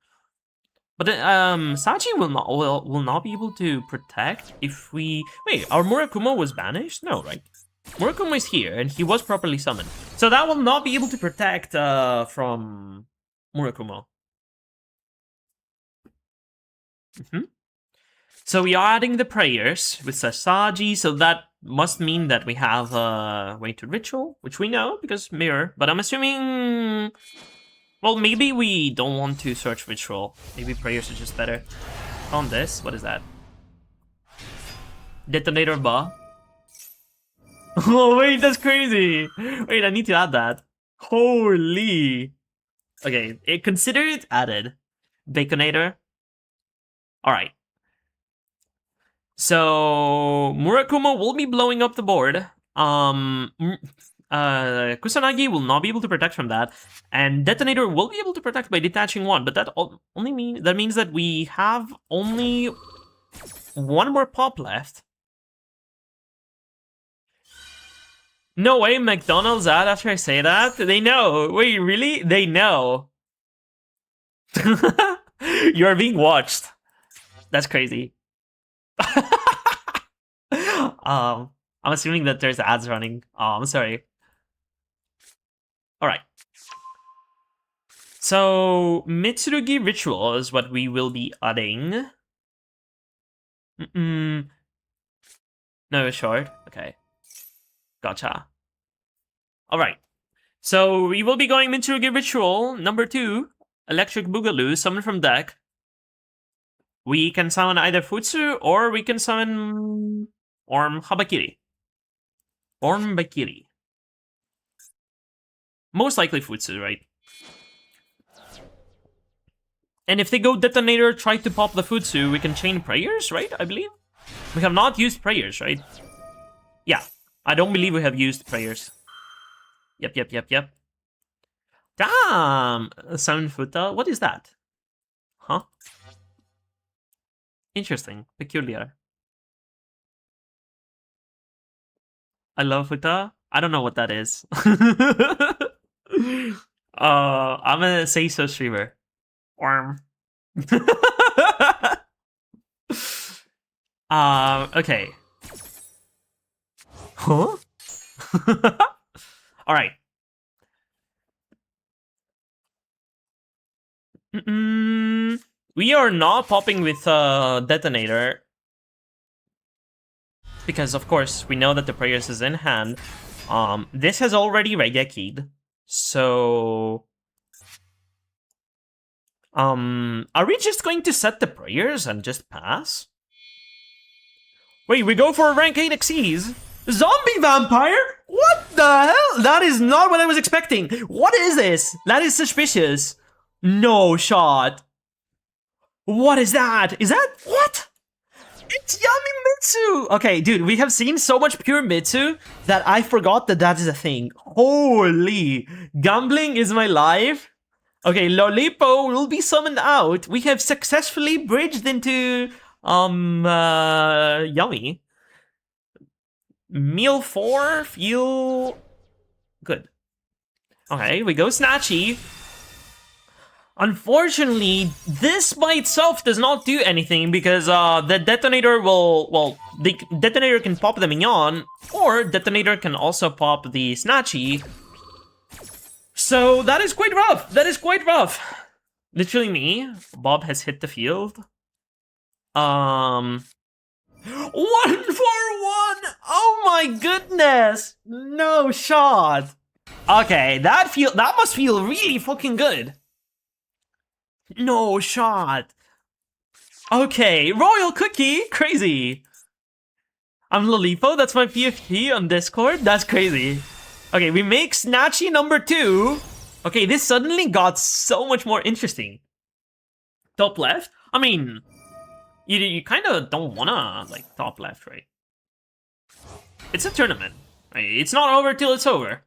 But Saji will not be able to protect if we... Wait, our Murakumo was banished? No, right? Murakumo is here, and he was properly summoned. So that will not be able to protect from Murakumo. So we are adding the prayers with Sasaji, so that must mean that we have way to ritual, which we know, because mirror. But I'm assuming... Well, maybe we don't want to search ritual. Maybe prayers are just better. On this, what is that? Detonator Ba. Oh, wait, that's crazy. Wait, I need to add that. Holy. Okay, consider it added. Baconator. Alright. So, Murakumo will be blowing up the board. Kusanagi will not be able to protect from that. And Detonator will be able to protect by detaching 1. But that means that we have only 1 more pop left. No way McDonald's ad after I say that? They know. Wait, really? They know. You are being watched. That's crazy. I'm assuming that there's ads running. I'm sorry. Alright. So, Mitsurugi Ritual is what we will be adding. No, short. Okay. Gotcha. Alright. So, we will be going Mitsurugi Ritual, number 2. Electric Boogaloo, summon from deck. We can summon either Futsu, or we can summon... Habakiri. Bakiri. Most likely Futsu, right? And if they go Detonator, try to pop the Futsu, we can chain prayers, right? I believe? We have not used prayers, right? Yeah. I don't believe we have used prayers. Yep. Damn! 7-footer? What is that? Huh? Interesting. Peculiar. I love footer. I don't know what that is. I'm gonna say so streamer. Worm. Okay. Huh? Alright. We are not popping with detonator. Because of course we know that the prayers is in hand. This has already Reggae keyed. So are we just going to set the prayers and just pass? Wait, we go for a rank 8 Xyz? Zombie vampire? What the hell? That is not what I was expecting. What is this? That is suspicious. No shot. What is that? Is that what? It's Yummy Mitsu! Okay, dude, we have seen so much pure Mitsu that I forgot that that is a thing. Holy! Gambling is my life. Okay, Lolipo will be summoned out. We have successfully bridged into Yummy. Meal 4, feel good. Okay, we go Snatchy. Unfortunately, this by itself does not do anything because the detonator will, well, the detonator can pop the Mignon, or detonator can also pop the Snatchy. So that is quite rough. That is quite rough. Literally me. Bob has hit the field. 1 for 1! Oh my goodness! No shot. Okay, that must feel really fucking good. No shot. Okay, Royal Cookie, crazy. I'm Lolipo, that's my PFP on Discord, that's crazy. Okay, we make Snatchy number 2. Okay, this suddenly got so much more interesting. Top left? I mean, you kind of don't wanna, like, top left, right? It's a tournament. Right? It's not over till it's over.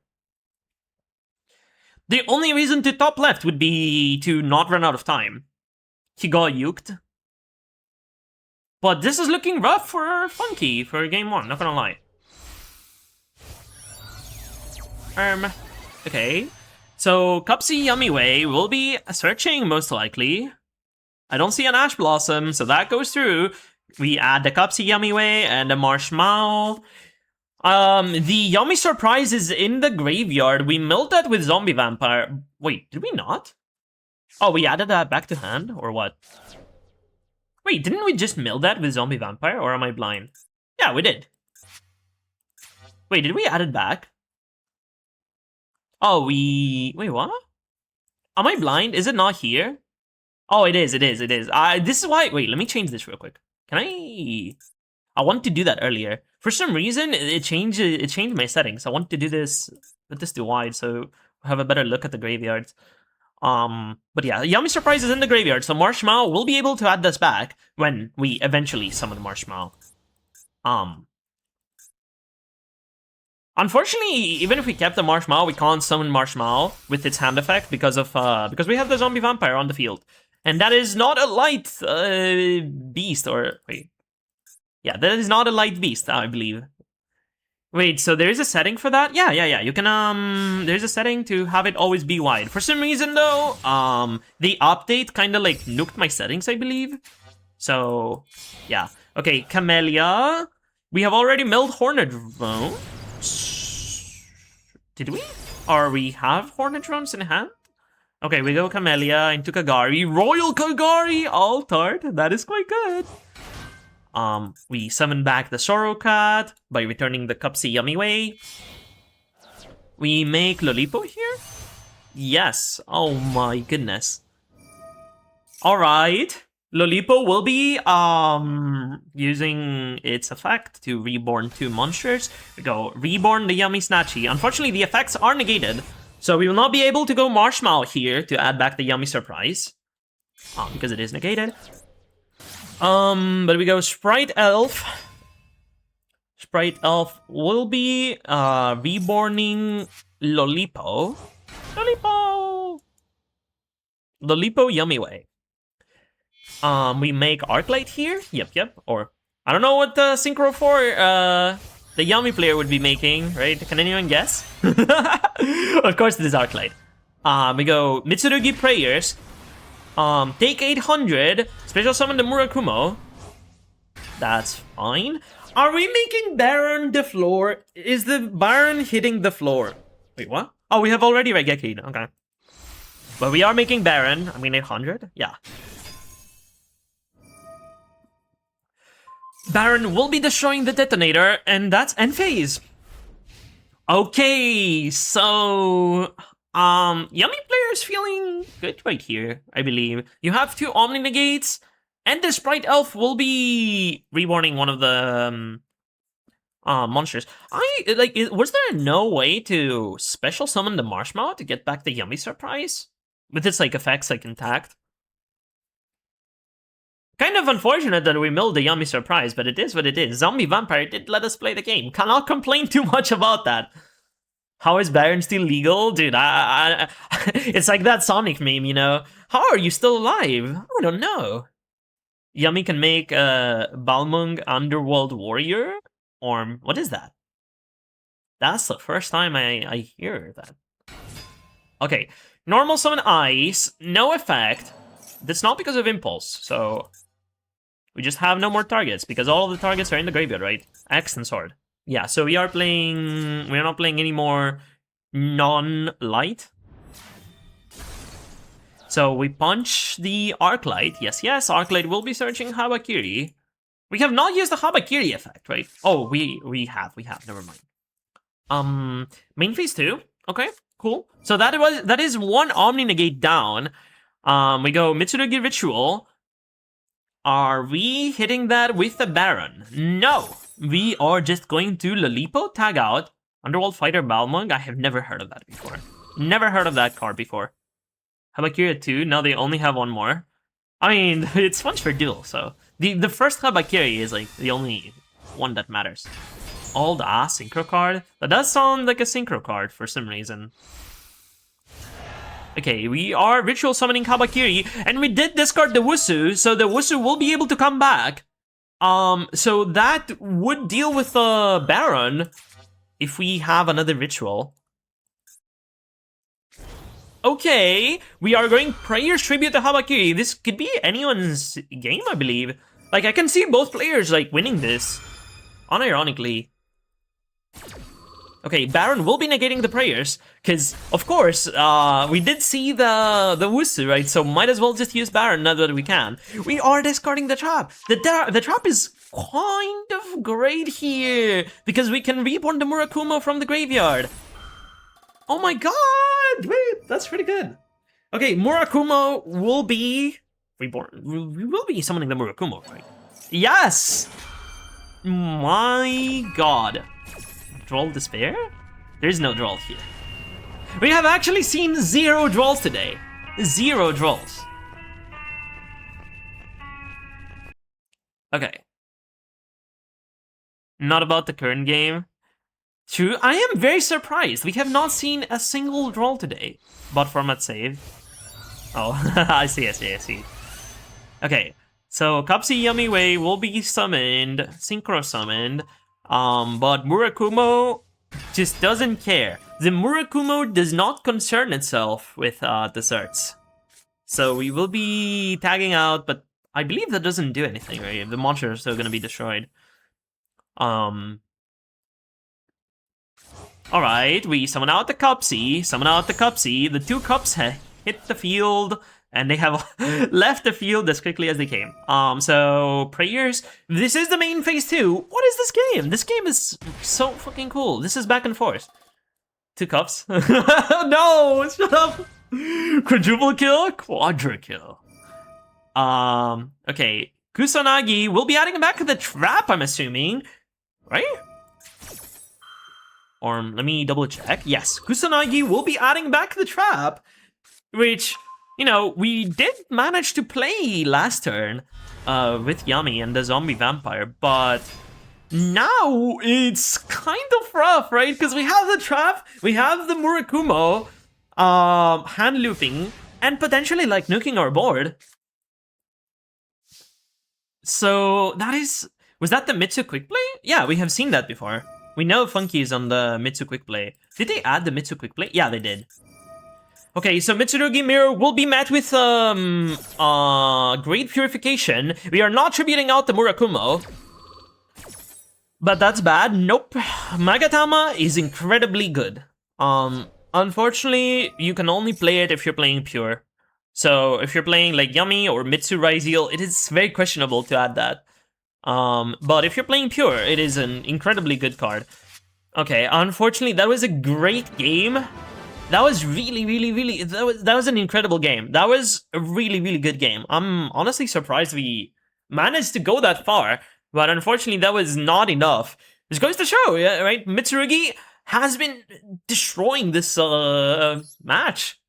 The only reason to top left would be to not run out of time. He got uked. But this is looking rough for Funky for game 1, not gonna lie. Okay. So, Cupsy Yummy Way will be searching, most likely. I don't see an Ash Blossom, so that goes through. We add the Cupsy Yummy Way and the Marshmallow. The Yummy Surprise is in the graveyard. We milled that with Zombie Vampire. Wait, did we not? Oh, we added that back to hand, or what? Wait, didn't we just mill that with Zombie Vampire, or am I blind? Yeah, we did. Wait, did we add it back? Oh, wait, what? Am I blind? Is it not here? Oh, it is. This is why, wait, let me change this real quick. Can I wanted to do that earlier. For some reason, it changed my settings. I wanted to do this, put this to wide, so have a better look at the graveyards. But yeah, Yummy Surprise is in the graveyard, so Marshmallow will be able to add this back when we eventually summon Marshmallow. Unfortunately, even if we kept the Marshmallow, we can't summon Marshmallow with its hand effect because we have the Zombie Vampire on the field. And that is not a light beast, or wait. Yeah, that is not a light beast, I believe. Wait, so there is a setting for that? Yeah. You can, there's a setting to have it always be wide. For some reason, though, the update kind of, like, nuked my settings, I believe. So, yeah. Okay, Camellia. We have already milled Hornet Drone. Did we? Or we have Hornet Drones in hand? Okay, we go Camellia into Kagari. Royal Kagari! Altered. That is quite good. We summon back the Sorrow Cat by returning the Cupsy Yummy Way. We make Lolipo here? Yes. Oh my goodness. Alright. Lolipo will be using its effect to reborn 2 monsters. We go reborn the Yummy Snatchy. Unfortunately, the effects are negated, so we will not be able to go Marshmallow here to add back the Yummy Surprise. Because it is negated. But we go Sprite Elf. Sprite Elf will be reborning Lolipo. Lolipo Yummy Way. We make Arclight here. Yep. Or I don't know what the Synchro 4 the Yummy player would be making, right? Can anyone guess? Of course it is Arclight. We go Mitsurugi Prayers. Take 800. Special summon the Murakumo. That's fine. Are we making Baron the floor? Is the Baron hitting the floor? Wait, what? Oh, we have already Raigeki. Okay. But we are making Baron. I mean 800? Yeah. Baron will be destroying the detonator, and that's end phase. Okay, so Yummy player's feeling good right here, I believe. You have 2 Omni Negates, and the Sprite Elf will be reborning one of the monsters. Was there no way to special summon the Marshmallow to get back the Yummy Surprise? With its effects intact? Kind of unfortunate that we milled the Yummy Surprise, but it is what it is. Zombie Vampire did let us play the game. Cannot complain too much about that. How is Baron still legal? Dude, it's like that Sonic meme, you know? How are you still alive? I don't know. Yummy can make Balmung Underworld Warrior? Or what is that? That's the first time I hear that. Okay, normal summon Ice, no effect. That's not because of Impulse, so we just have no more targets because all of the targets are in the graveyard, right? Axe and Sword. Yeah, so we're not playing any more non-light. So we punch the Arclight. Yes, Arclight will be searching Habakiri. We have not used the Habakiri effect, right? Oh, we have, never mind. Main phase 2. Okay, cool. So that is 1 Omni Negate down. We go Mitsurugi Ritual. Are we hitting that with the Baron? No! We are just going to Lolipo, tag out, Underworld Fighter Balmung. I have never heard of that before. Never heard of that card before. Habakiri at 2, now they only have 1 more. I mean, it's fun for duel, so... The first Habakiri is the only one that matters. Old Synchro card? That does sound like a Synchro card for some reason. Okay, we are Ritual Summoning Habakiri, and we did discard the Wusu, so the Wusu will be able to come back. So that would deal with the Baron if we have another Ritual. Okay, we are going Prayer's Tribute to Habakiri. This could be anyone's game, I believe. I can see both players, winning this. Unironically. Okay, Baron will be negating the prayers, because, of course, we did see the Wusu, right? So might as well just use Baron now that we can. We are discarding the trap. The trap is kind of great here, because we can reborn the Murakumo from the graveyard. Oh my god! Wait, that's pretty good. Okay, Murakumo will be reborn. We will be summoning the Murakumo, right? Yes! My god. Droll Despair? There's no Droll here. We have actually seen 0 Drolls today. 0 Drolls. Okay. Not about the current game. True, I am very surprised. We have not seen a single Droll today. Bot format save. Oh, I see. Okay, so Kapsi Yummy Way will be summoned, Synchro summoned. But Murakumo just doesn't care. The Murakumo does not concern itself with desserts. So we will be tagging out, but I believe that doesn't do anything, right? The monsters are still gonna be destroyed. Alright, we summon out the Cupsy, the 2 cups hit the field, and they have left the field as quickly as they came. So, prayers. This is the main phase 2. What is this game? This game is so fucking cool. This is back and forth. 2 cups. No, shut up. Quadruple kill, quadra kill. Okay. Kusanagi will be adding back to the trap, I'm assuming. Right? Or let me double check. Yes, Kusanagi will be adding back the trap, which, you know, we did manage to play last turn with Yummy and the zombie vampire, but Now it's kind of rough, right? Because we have the trap, we have the Murakumo, hand looping, and potentially like nuking our board. So that is... Was that the Mitsu quick play? Yeah, we have seen that before. We know Funky is on the Mitsu quick play. Did they add the Mitsu quick play? Yeah, they did. Okay, so Mitsurugi Mirror will be met with great purification. We are not tributing out the Murakumo. But that's bad. Nope. Magatama is incredibly good. Unfortunately, you can only play it if you're playing pure. So if you're playing like Yummy or Mitsu Raizel, it is very questionable to add that. But if you're playing pure, it is an incredibly good card. Okay, unfortunately, that was a great game. That was really, that was an incredible game. That was a really good game. I'm honestly surprised we managed to go that far, but unfortunately, that was not enough. Which goes to show, yeah, right? Mitsurugi has been destroying this match.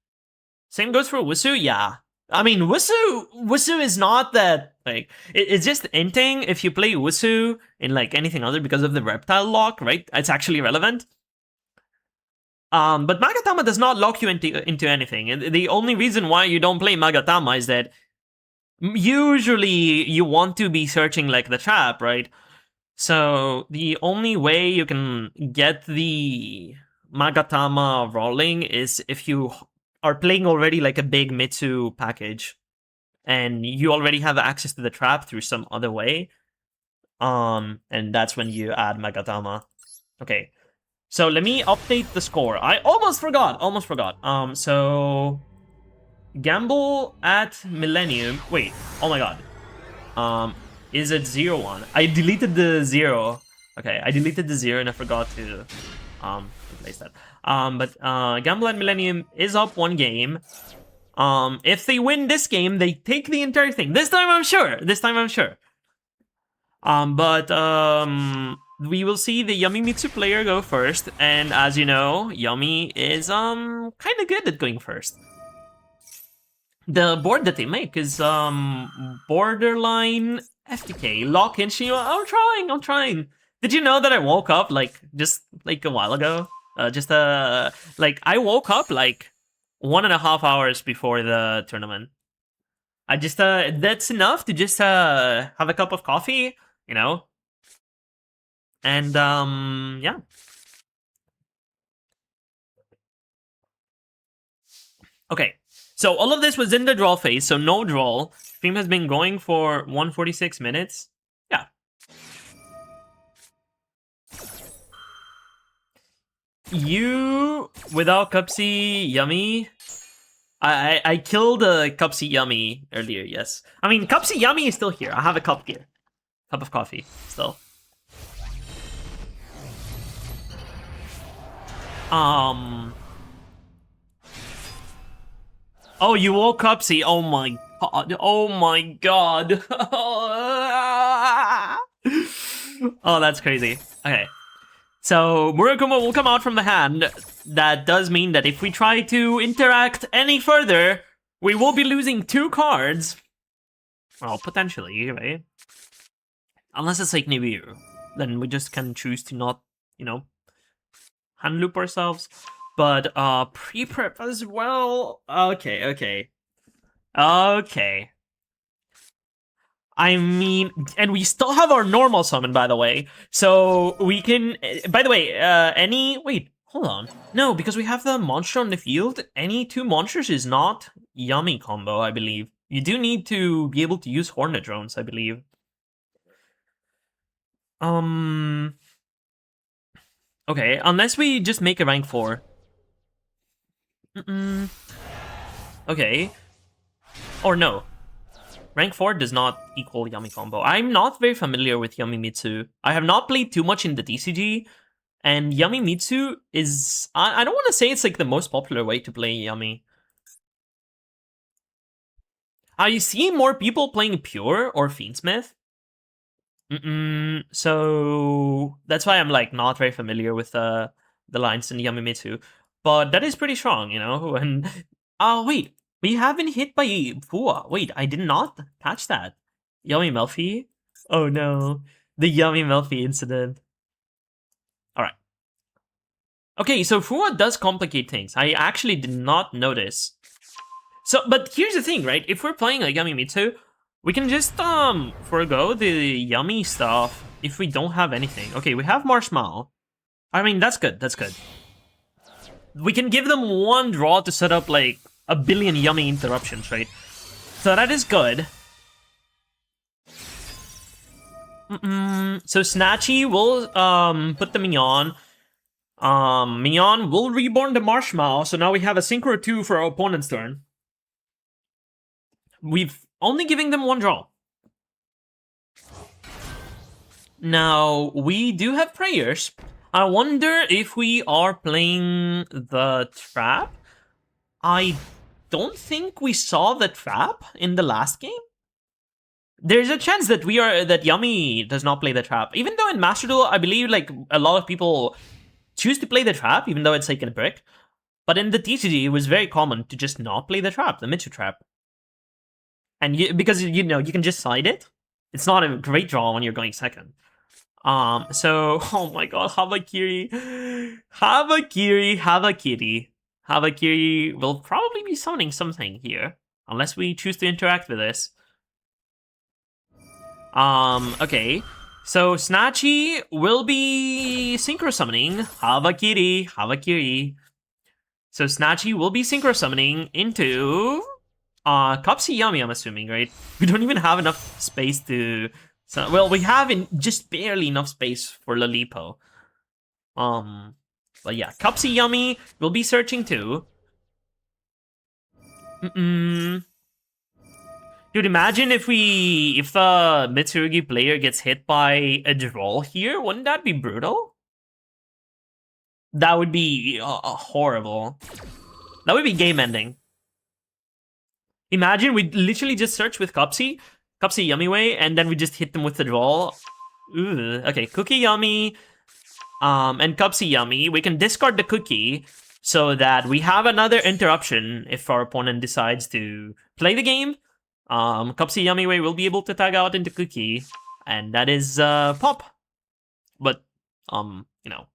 Same goes for Wusu, yeah. I mean, Wusu is not that, like, it's just inting if you play Wusu in, like, anything other because of the reptile lock, right? It's actually relevant. But Magatama does not lock you into anything. And the only reason why you don't play Magatama is that usually you want to be searching, like, the trap, right? So the only way you can get the Magatama rolling is if you are playing already like a big Mitsu package and you already have access to the trap through some other way. And that's when you add Magatama. Okay. So let me update the score. I almost forgot. So Gamble at Millennium. Wait. Oh my god. Is it 0-1? I deleted the 0. Okay, I deleted the 0 and I forgot to replace that. But Gamble at Millennium is up 1 game. If they win this game, they take the entire thing. This time I'm sure. We will see the Yummy Mitsu player go first, and as you know, Yummy is kind of good at going first. The board that they make is borderline FTK, lock in Shima. I'm trying. Did you know that I woke up like just like a while ago? Like I woke up like 1.5 hours before the tournament. I just that's enough to just have a cup of coffee, you know. And yeah. Okay. So all of this was in the draw phase, so no draw. Stream has been going for 146 minutes. Yeah. You, without Cupsy Yummy, I killed Cupsy Yummy earlier, yes. I mean, Cupsy Yummy is still here. I have a cup here. Cup of coffee, still. Oh, you woke up, see? Oh my god. Oh my god. Oh, that's crazy. Okay. So, Murakumo will come out from the hand. That does mean that if we try to interact any further, we will be losing 2 cards. Well, potentially, right? Unless it's like Nibiru. Then we just can choose to not, you know, hand loop ourselves. But pre-prep as well. Okay. I mean, and we still have our normal summon, by the way. So we can. By the way, wait, hold on. No, because we have the monster on the field. Any 2 monsters is not Yummy combo, I believe. You do need to be able to use Hornet drones, I believe. Okay, unless we just make a rank 4. Okay. Or no. Rank 4 does not equal Yummy combo. I'm not very familiar with Yummy Mitsu. I have not played too much in the TCG, and Yummy Mitsu is... I don't want to say it's like the most popular way to play Yummy. I see more people playing Pure or Fiendsmith. So that's why I'm like not very familiar with the lines in Yummy Mitsu. But that is pretty strong, you know? And wait, we have been hit by Fua. Wait, I did not catch that. Yummy Melfi? Oh no. The yummy Melfi incident. Alright. Okay, so Fua does complicate things. I actually did not notice. So, but here's the thing, right? If we're playing a Yummy Mitsu, we can just forego the yummy stuff if we don't have anything. Okay, we have Marshmallow. I mean, that's good, that's good. We can give them one draw to set up like a billion yummy interruptions, right? So that is good. So Snatchy will put the Mignon. Mignon will reborn the Marshmallow, so now we have a Synchro 2 for our opponent's turn. We've only giving them one draw. Now, we do have prayers. I wonder if we are playing the trap. I don't think we saw the trap in the last game. There's a chance that that Yummy does not play the trap. Even though in Master Duel, I believe like a lot of people choose to play the trap, even though it's like in a brick. But in the TCG, it was very common to just not play the trap, the Mitsu trap. And because, you know, you can just side it. It's not a great draw when you're going second. So, oh my god, Habakiri. Habakiri will probably be summoning something here. Unless we choose to interact with this. Okay. So, Snatchy will be synchro summoning Habakiri. So, Snatchy will be synchro summoning into Cupsy Yummy, I'm assuming, right? We don't even have enough space to... So, well, we have just barely enough space for Lolipo. But yeah, Cupsy Yummy will be searching too. Dude, imagine if the Mitsurugi player gets hit by a draw here. Wouldn't that be brutal? That would be horrible. That would be game ending. Imagine we literally just search with Cupsy Yummy way, and then we just hit them with the draw. Ooh, okay, Cookie Yummy, and Cupsy Yummy. We can discard the Cookie so that we have another interruption if our opponent decides to play the game. Cupsy Yummy way will be able to tag out into Cookie, and that is Pop. But you know,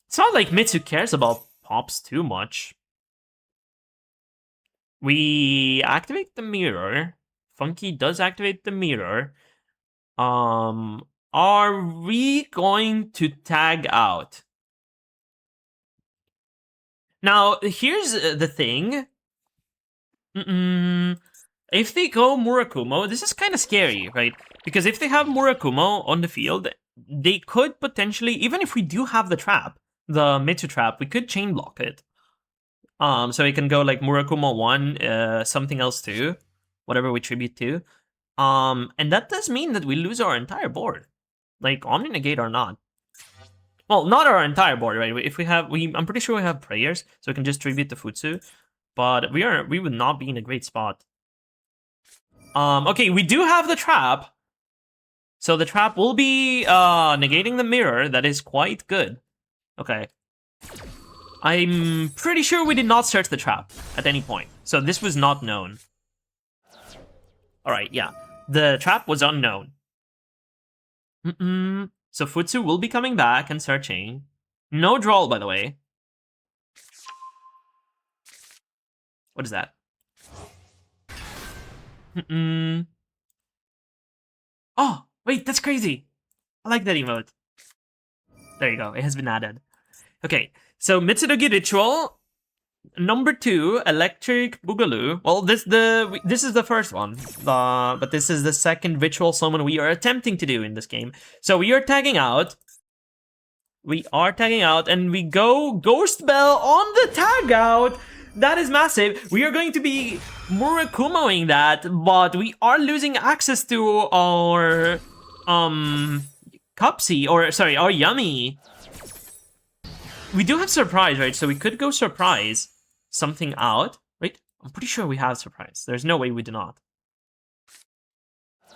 it's not like Mitsu cares about Pops too much. We activate the mirror. Funky does activate the mirror. Are we going to tag out? Now, here's the thing. If they go Murakumo, this is kind of scary, right? Because if they have Murakumo on the field, they could potentially, even if we do have the trap, the Mitsu trap, we could chain block it. So we can go like Murakumo 1, something else 2, whatever we tribute to. And that does mean that we lose our entire board. Like, Omni Negate or not. Well, not our entire board, right? If we have, I'm pretty sure we have prayers, so we can just tribute to Futsu. But we would not be in a great spot. Okay, we do have the trap. So the trap will be negating the mirror. That is quite good. Okay. I'm pretty sure we did not search the trap at any point. So this was not known. Alright, yeah. The trap was unknown. So Futsu will be coming back and searching. No draw, by the way. What is that? Oh, wait, that's crazy. I like that emote. There you go, it has been added. Okay, so Mitsurugi Ritual, number 2, Electric Boogaloo. Well, this is the first one, but this is the second ritual summon we are attempting to do in this game. So we are tagging out. And we go Ghost Bell on the tag out. That is massive. We are going to be Murakumoing that, but we are losing access to our Cupsy, or sorry, our Yummy. We do have Surprise, right? So we could go Surprise something out. Wait, I'm pretty sure we have Surprise. There's no way we do not.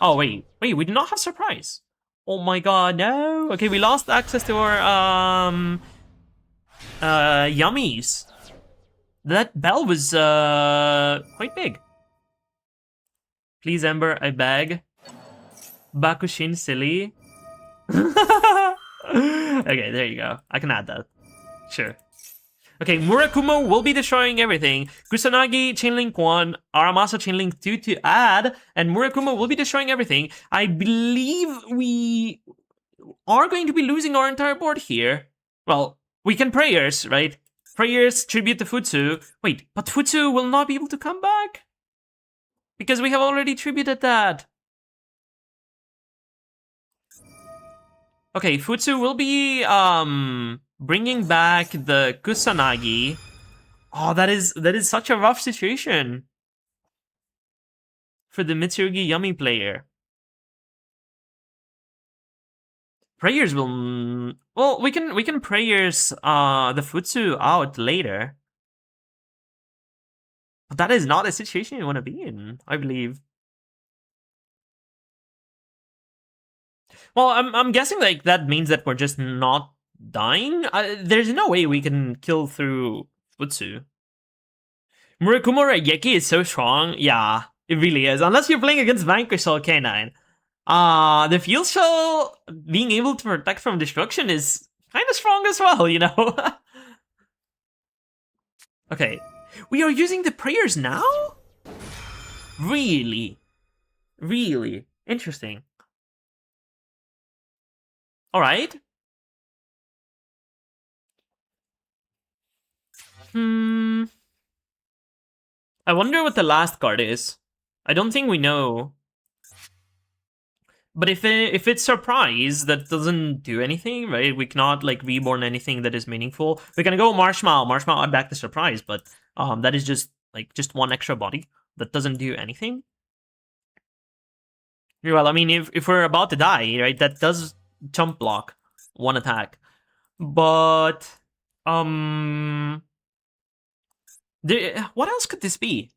Oh, wait, we do not have Surprise. Oh my god, no. Okay, we lost access to our Yummies. That bell was quite big. Please, Ember, I beg. Bakushin, silly. Okay, there you go. I can add that. Sure. Okay, Murakumo will be destroying everything. Kusanagi, Chainlink 1, Aramasa, Chainlink 2 to add, and Murakumo will be destroying everything. I believe we are going to be losing our entire board here. Well, we can prayers, right? Prayers tribute to Futsu. Wait, but Futsu will not be able to come back? Because we have already tributed that. Okay, Futsu will be bringing back the Kusanagi. Oh, that is such a rough situation for the Mitsurugi Yummy player. Prayers will... Well, we can prayers the Futsu out later. But that is not a situation you want to be in, I believe. Well, I'm guessing like that means that we're just not dying. There's no way we can kill through Futsu. Murakumo Raigeki is so strong. Yeah, it really is. Unless you're playing against Vanquish Soul K9. The Field Shell being able to protect from destruction is kind of strong as well, you know? Okay. We are using the prayers now? Really? Really? Interesting. Alright. I wonder what the last card is. I don't think we know. But if it's Surprise, that doesn't do anything, right? We cannot like reborn anything that is meaningful. We can go Marshmallow. Marshmallow add back the Surprise, but that is just one extra body that doesn't do anything. Well, I mean, if we're about to die, right, that does jump block one attack. But what else could this be?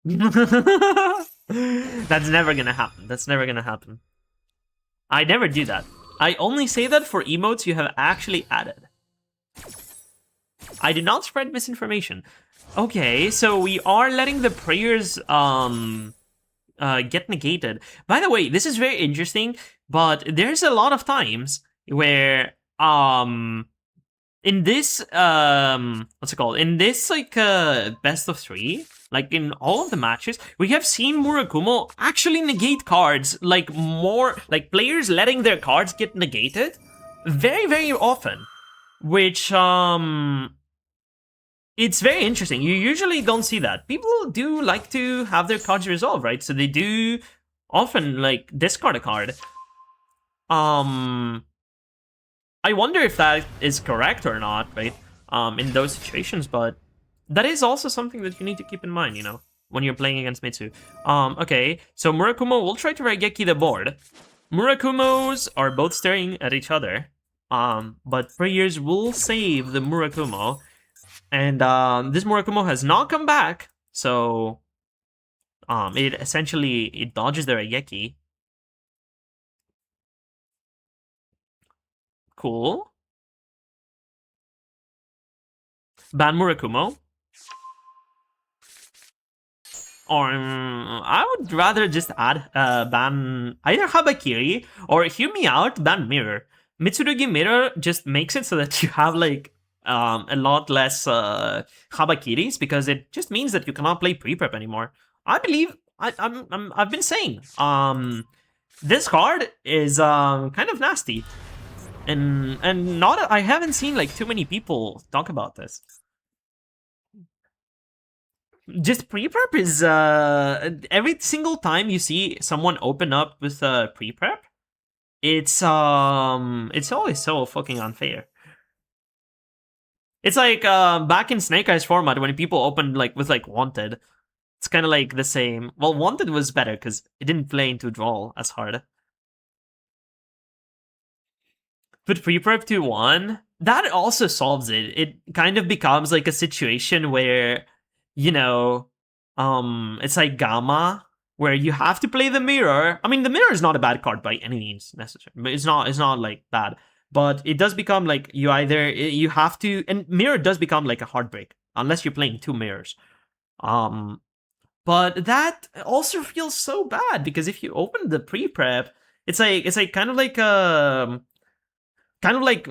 That's never gonna happen. That's never gonna happen. I never do that. I only say that for emotes you have actually added. I did not spread misinformation. Okay, so we are letting the prayers get negated. By the way, this is very interesting, but there's a lot of times where in this what's it called? In this like best of 3, like in all of the matches, we have seen Murakumo actually negate cards, like more like players letting their cards get negated very, very often. Which it's very interesting. You usually don't see that. People do like to have their cards resolved, right? So they do often like discard a card. I wonder if that is correct or not, right? In those situations, but that is also something that you need to keep in mind, you know, when you're playing against Mitsu. Okay, so Murakumo will try to Raigeki the board. Murakumos are both staring at each other. But prayers will save the Murakumo. And this Murakumo has not come back, so it dodges the Raigeki. Cool. Ban Murakumo. Or I would rather just add ban either Habakiri or hear me out, ban Mirror. Mitsurugi Mirror just makes it so that you have like a lot less Habakiris, because it just means that you cannot play pre-prep anymore. I believe I've been saying this card is kind of nasty, and not I haven't seen like too many people talk about this. Just pre-prep is every single time you see someone open up with pre-prep, it's always so fucking unfair. It's like back in Snake Eyes format when people opened like with like Wanted. It's kind of like the same. Well, Wanted was better because it didn't play into draw as hard. But pre-prep 2-1, that also solves it. It kind of becomes like a situation where, you know, it's like Gamma, where you have to play the Mirror. I mean, the Mirror is not a bad card by any means necessarily, but it's not like bad. But it does become like you have to, and Mirror does become like a heartbreak unless you're playing 2 Mirrors. But that also feels so bad because if you open the pre-prep, it's like kind of like,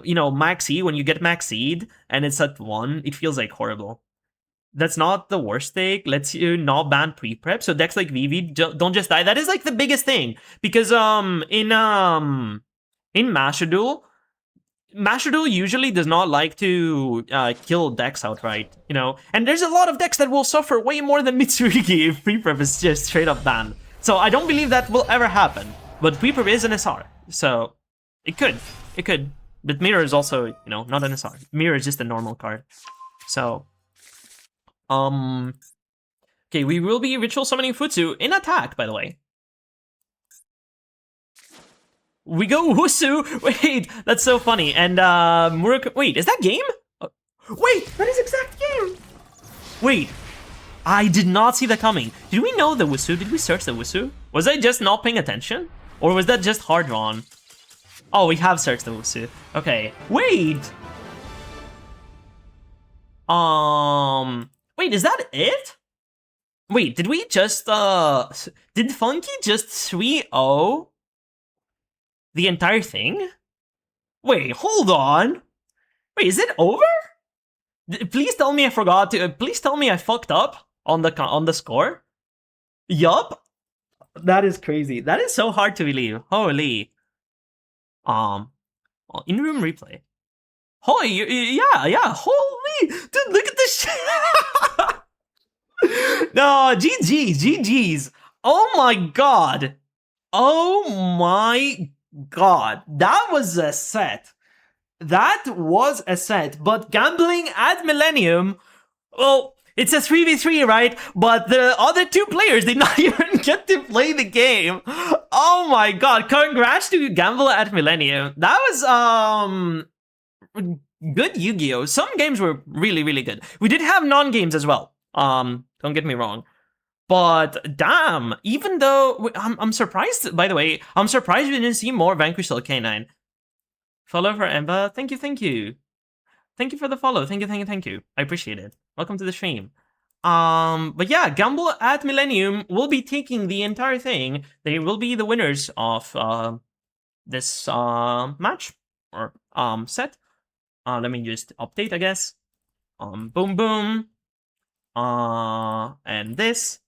you know, max E when you get max seed and it's at 1, it feels like horrible. That's not the worst thing. Lets you not ban pre-prep. So decks like VV don't just die. That is like the biggest thing. Because in Mashable usually does not like to kill decks outright, you know? And there's a lot of decks that will suffer way more than Mitsurugi if pre-prep is just straight up banned. So I don't believe that will ever happen. But pre-prep is an SR, so it could. It could. But Mirror is also, you know, not an SR. Mirror is just a normal card. So, okay, we will be ritual summoning Futsu in attack, by the way. We go Wusu! Wait, that's so funny. And, Muruk... Wait, is that game? Wait, that is exact game! Wait, I did not see that coming. Did we know the Wusu? Did we search the Wusu? Was I just not paying attention? Or was that just hard drawn? Oh, we have searched the Wusu. Okay, wait! Wait, is that it? Wait, did we just, did Funky just 3-0 the entire thing? Wait, hold on. Wait, is it over? Please tell me I forgot to, please tell me I fucked up on the score. Yup. That is crazy. That is so hard to believe. Holy. In-room replay. Holy, yeah, holy. Dude, look at this shit. No, GG's. Oh my god. Oh my god. That was a set. That was a set. But gambling at Millennium, well, it's a 3v3, right? But the other two players did not even get to play the game. Oh my god. Congrats to Gamble at Millennium. That was, good Yu-Gi-Oh! Some games were really, really good. We did have non-games as well. Don't get me wrong. But damn, even though I'm surprised, by the way, I'm surprised we didn't see more Vanquish K9. Follow for Emma. Thank you. Thank you for the follow. Thank you. I appreciate it. Welcome to the stream. But yeah, Gamble at Millennium will be taking the entire thing. They will be the winners of this match or set. Let me just update, I guess. Boom. And this.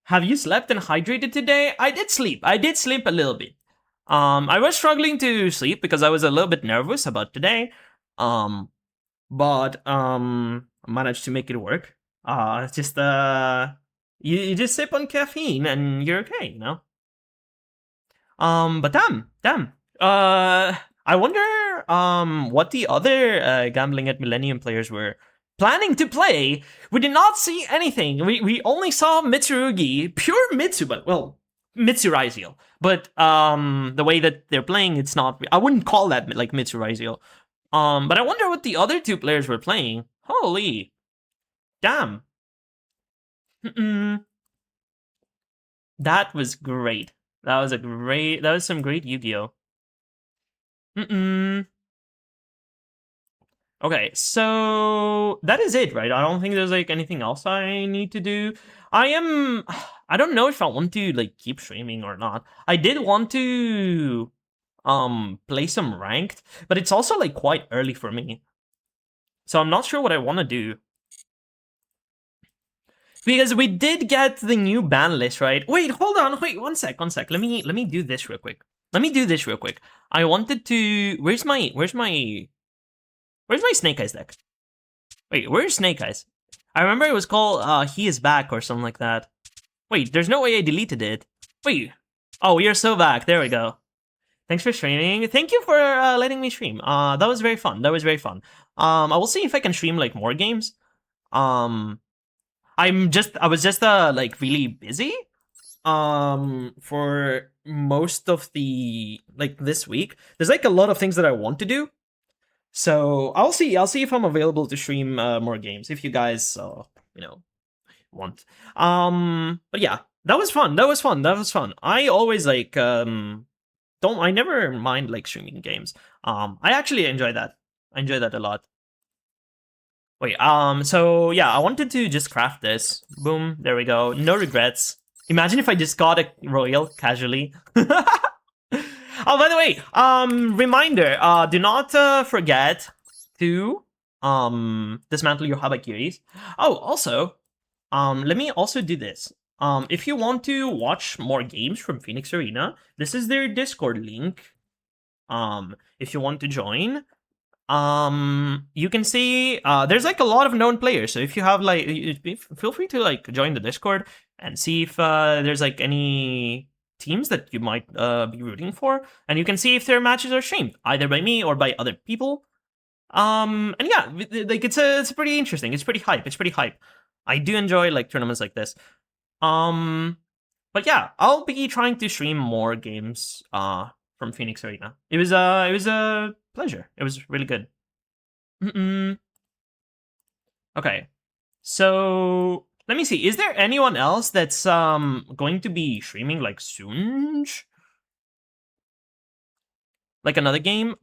Have you slept and hydrated today? I did sleep. I did sleep a little bit. I was struggling to sleep because I was a little bit nervous about today. But I managed to make it work. It's just you just sip on caffeine and you're okay, you know. But damn. I wonder what the other Gambling at Millennium players were planning to play. We did not see anything. We only saw Mitsurugi, pure Mitsu, but well, Mitsuraizio. But the way that they're playing, it's not. I wouldn't call that like Mitsuraizio. But I wonder what the other two players were playing. Holy, damn. That was great. That was some great Yu-Gi-Oh. Okay, so that is it, right? I don't think there's like anything else I need to do. I don't know if I want to like keep streaming or not. I did want to play some ranked, but it's also like quite early for me. So I'm not sure what I want to do. Because we did get the new ban list, right? Wait, hold on, wait, one sec. Let me do this real quick. I wanted to where's my Snake Eyes deck? Wait, where's Snake Eyes? I remember it was called He Is Back or something like that. Wait, there's no way I deleted it. Wait. Oh, you're so back. There we go. Thanks for streaming. Thank you for letting me stream. That was very fun. I will see if I can stream like more games. I was just like really busy for most of the like this week. There's like a lot of things that I want to do. So I'll see if I'm available to stream more games if you guys you know want. But yeah, that was fun. I always like I never mind like streaming games. I actually enjoy that. I enjoy that a lot. Wait, so yeah, I wanted to just craft this. Boom, there we go. No regrets. Imagine if I just got a royal casually. Oh, by the way, reminder, do not forget to dismantle your habakiris. Oh, also, let me also do this. If you want to watch more games from Phoenix Arena, this is their Discord link. If you want to join, you can see there's like a lot of known players. So if you have like, feel free to like join the Discord and see if there's like any teams that you might be rooting for, and you can see if their matches are streamed either by me or by other people. And yeah, like it's pretty interesting. It's pretty hype. It's pretty hype. I do enjoy like tournaments like this. But yeah, I'll be trying to stream more games from Phoenix Arena. It was a pleasure. It was really good. Okay, so let me see. Is there anyone else that's going to be streaming like soon? Like another game?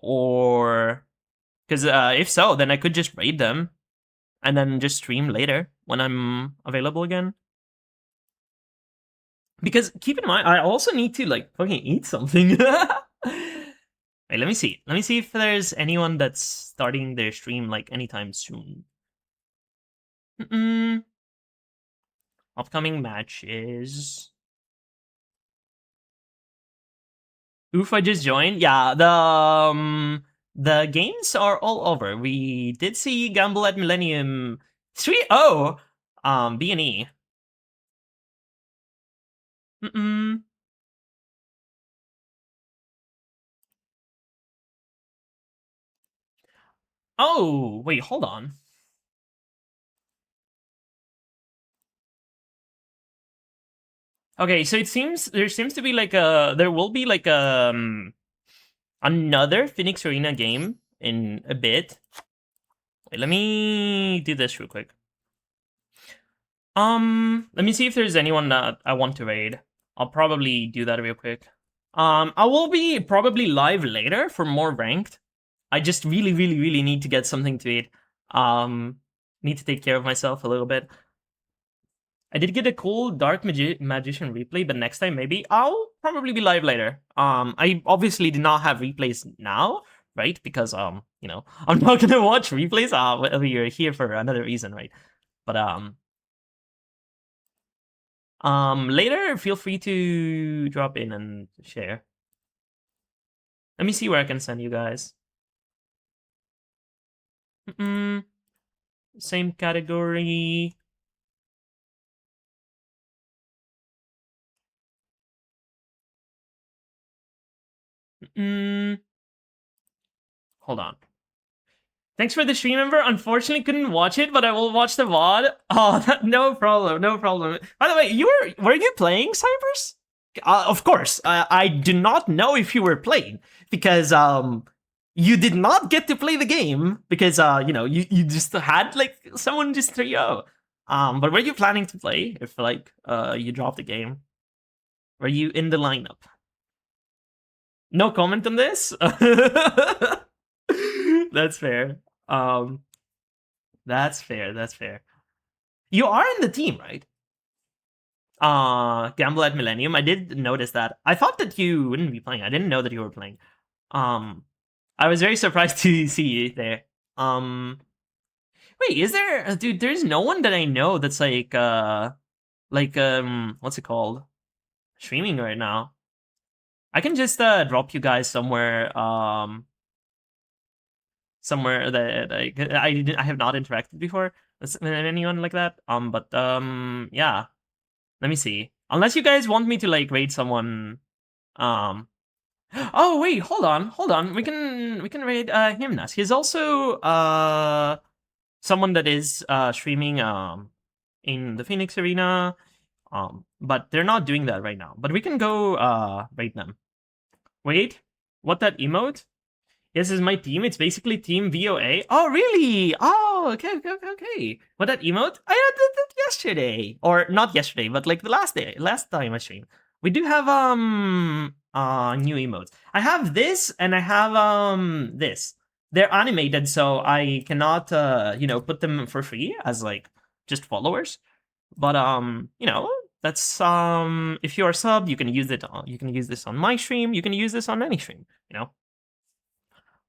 Or because if so, then I could just raid them and then just stream later when I'm available again. Because keep in mind, I also need to like fucking eat something. Wait, let me see. Let me see if there's anyone that's starting their stream like anytime soon. Upcoming matches. Oof, I just joined. Yeah, the games are all over. We did see Gamble at Millennium 3-0 B&E. Oh, wait, hold on. Okay, so there seems to be like there will be like another Phoenix Arena game in a bit. Wait, let me do this real quick. Let me see if there's anyone that I want to raid. I'll probably do that real quick. I will be probably live later for more ranked. I just really need to get something to eat. Need to take care of myself a little bit. I did get a cool Dark Magician replay, but next time maybe I'll probably be live later. I obviously did not have replays now, right? Because you know, I'm not gonna watch replays. We're here for another reason, right? But later feel free to drop in and share. Let me see where I can send you guys. Same category. Hold on. Thanks for the stream, member. Unfortunately, couldn't watch it, but I will watch the VOD. Oh, no problem, no problem. By the way, were you playing Cypress? Of course. I do not know if you were playing because you did not get to play the game because you know you just had like someone just 3-0. But were you planning to play if like you dropped the game? Were you in the lineup? No comment on this. That's fair. That's fair. That's fair. You are in the team, right? Gamble at Millennium. I did notice that. I thought that you wouldn't be playing. I didn't know that you were playing. I was very surprised to see you there. Wait, is there, dude? There's no one that I know that's like what's it called? Streaming right now. I can just drop you guys somewhere. Somewhere that I have not interacted before with anyone like that. But yeah. Let me see. Unless you guys want me to like raid someone. Oh wait, hold on. We can raid Himnas. He's also someone that is streaming in the Phoenix Arena. But they're not doing that right now. But we can go raid them. Wait, what that emote? This is my team. It's basically Team VOA. Oh, really? Oh, okay. What that emote? I had that yesterday, or not yesterday, but like the last time I streamed. We do have new emotes. I have this, and I have this. they're animated, so I cannot put them for free as like just followers. But that's if you're a sub, you can use it on, you can use this on my stream, you can use this on any stream,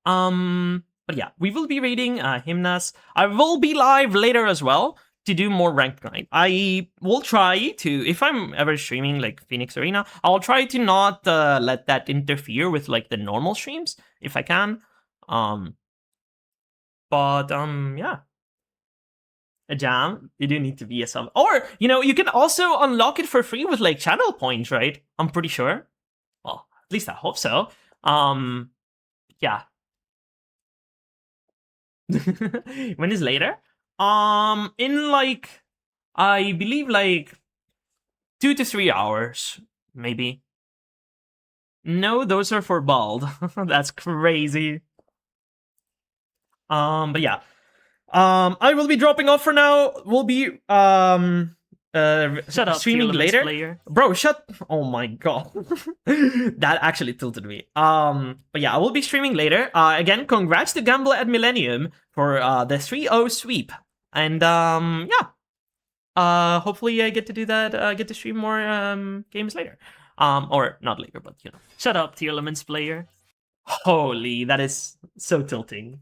But yeah, we will be raiding Hymnas. I will be live later as well to do more ranked grind. I will try to, if I'm ever streaming like Phoenix Arena, I'll try to not let that interfere with like the normal streams if I can. Yeah. A jam, you do need to be a sub. Or, you can also unlock it for free with like channel points, right? I'm pretty sure. Well, at least I hope so. Yeah. When is later? In like, I believe like 2 to 3 hours, maybe. No, those are for bald. That's crazy. But yeah. I will be dropping off for now. We'll be Shut up, streaming later. Player. Bro, shut. Oh my god. That actually tilted me. But yeah, I will be streaming later. Again, congrats to Gambler at Millennium for the 3-0 sweep. And yeah. Hopefully I get to do that, get to stream more games later. Or not later, but Shut up, Tear Elements Player. Holy, that is so tilting.